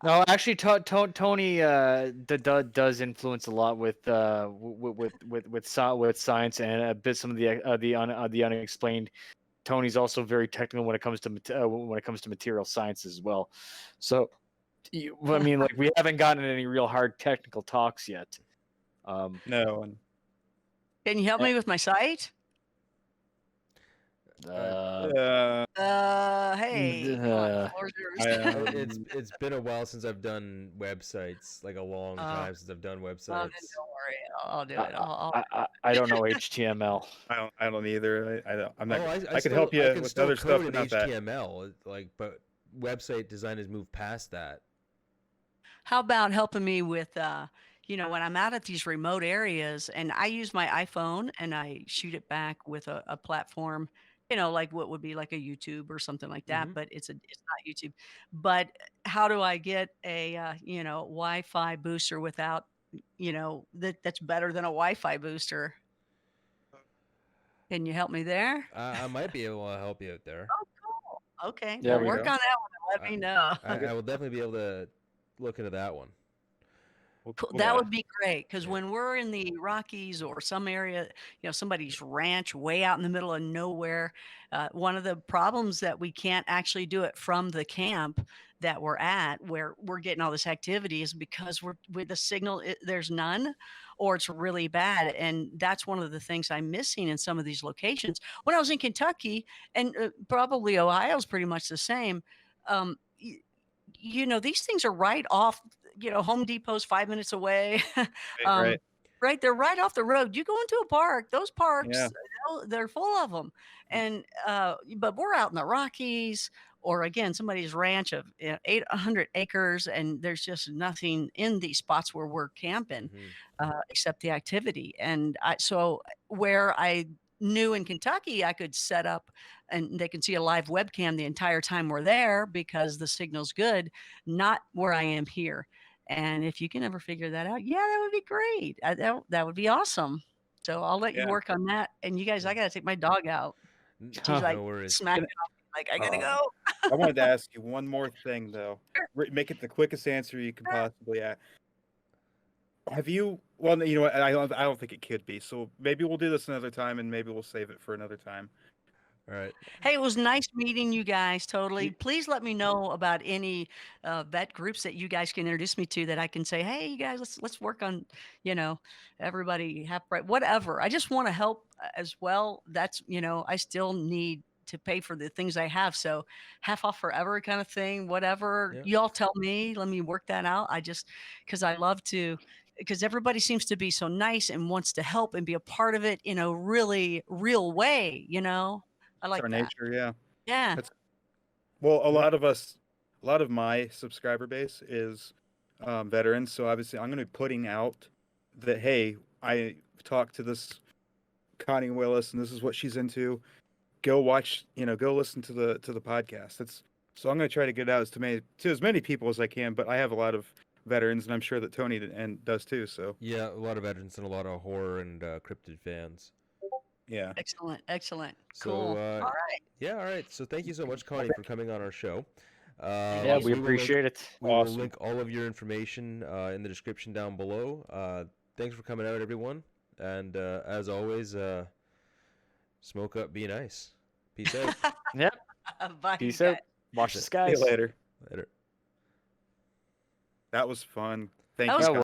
No, actually, Tony does influence a lot with science and a bit some of the unexplained. Tony's also very technical when it comes to material science as well. So, I mean, like we haven't gotten any real hard technical talks yet. No, and Can you help me with my site? Hey, come on, the floor's yours. It's been a while since I've done websites, like a long time since I've done Well, then websites. don't worry, I'll do it. I don't know HTML. I don't either. I don't. I'm not. Oh, I could help you I can with still other stuff, code but in not that. HTML, like, but website design has moved past that. How about helping me with, when I'm out at these remote areas and I use my iPhone and I shoot it back with a platform, like what would be like a YouTube or something like that, but it's not YouTube. But how do I get a, Wi-Fi booster without, that's better than a Wi-Fi booster? Can you help me there? I might be able to help you out there. Oh, cool. Okay. Yeah, Well, we work go. on that one and let me know. I will definitely be able to look into that one. Cool. We'll That got would it. be great because Yeah. when we're in the Rockies or some area, somebody's ranch way out in the middle of nowhere, one of the problems that we can't actually do it from the camp that we're at, where we're getting all this activity, is because we're with the signal, there's none, or it's really bad, and that's one of the things I'm missing in some of these locations. When I was in Kentucky, and probably Ohio's pretty much the same. Um, these things are right off, Home Depot's 5 minutes away. Right. Right, they're right off the road. You go into a park, those Yeah. parks, they're full of them. And but we're out in the Rockies, or again, somebody's ranch of 800 acres, and there's just nothing in these spots where we're camping except the activity. And so where I knew in Kentucky I could set up and they can see a live webcam the entire time we're there because the signal's good, not where I am here. And if you can ever figure that out, yeah, that would be great. That would be awesome. So I'll let you Yeah. work on that. And you guys, I gotta take my dog out. She's like No worries. smacking off, like I gotta go. I wanted to ask you one more thing though. Make it the quickest answer you can possibly ask. Have you? Well, you know what? I don't think it could be. So maybe we'll do this another time, and maybe we'll save it for another time. All right. Hey, it was nice meeting you guys. Totally. Please let me know about any vet groups that you guys can introduce me to that I can say, hey, you guys, let's work on, everybody half right, whatever. I just want to help as well. That's, I still need to pay for the things I have. So half off forever kind of thing, whatever. Yeah. Y'all tell me, let me work that out. Because I love to, because everybody seems to be so nice and wants to help and be a part of it in a really real way, I It's like our that. nature, yeah. Yeah. Well, a lot of my subscriber base is veterans, so obviously I'm going to be putting out that, hey, I talked to this Connie Willis, and this is what she's into. Go watch, go listen to the podcast. So I'm going to try to get it out to as many people as I can. But I have a lot of veterans, and I'm sure that Tony does too. So Yeah, a lot of veterans and a lot of horror and cryptid fans. yeah, Excellent. So, Cool. All right. Yeah, all right. So thank you so much, Connie, for coming on our show. Yeah, we will appreciate it. We will Awesome. link all of your information in the description down below. Thanks for coming out, everyone. And as always, smoke up, be nice. Peace out. Yep. Bye. Peace you out. guys. Watch the see skies. you later. Later. That was fun. Thank That you. was Connie.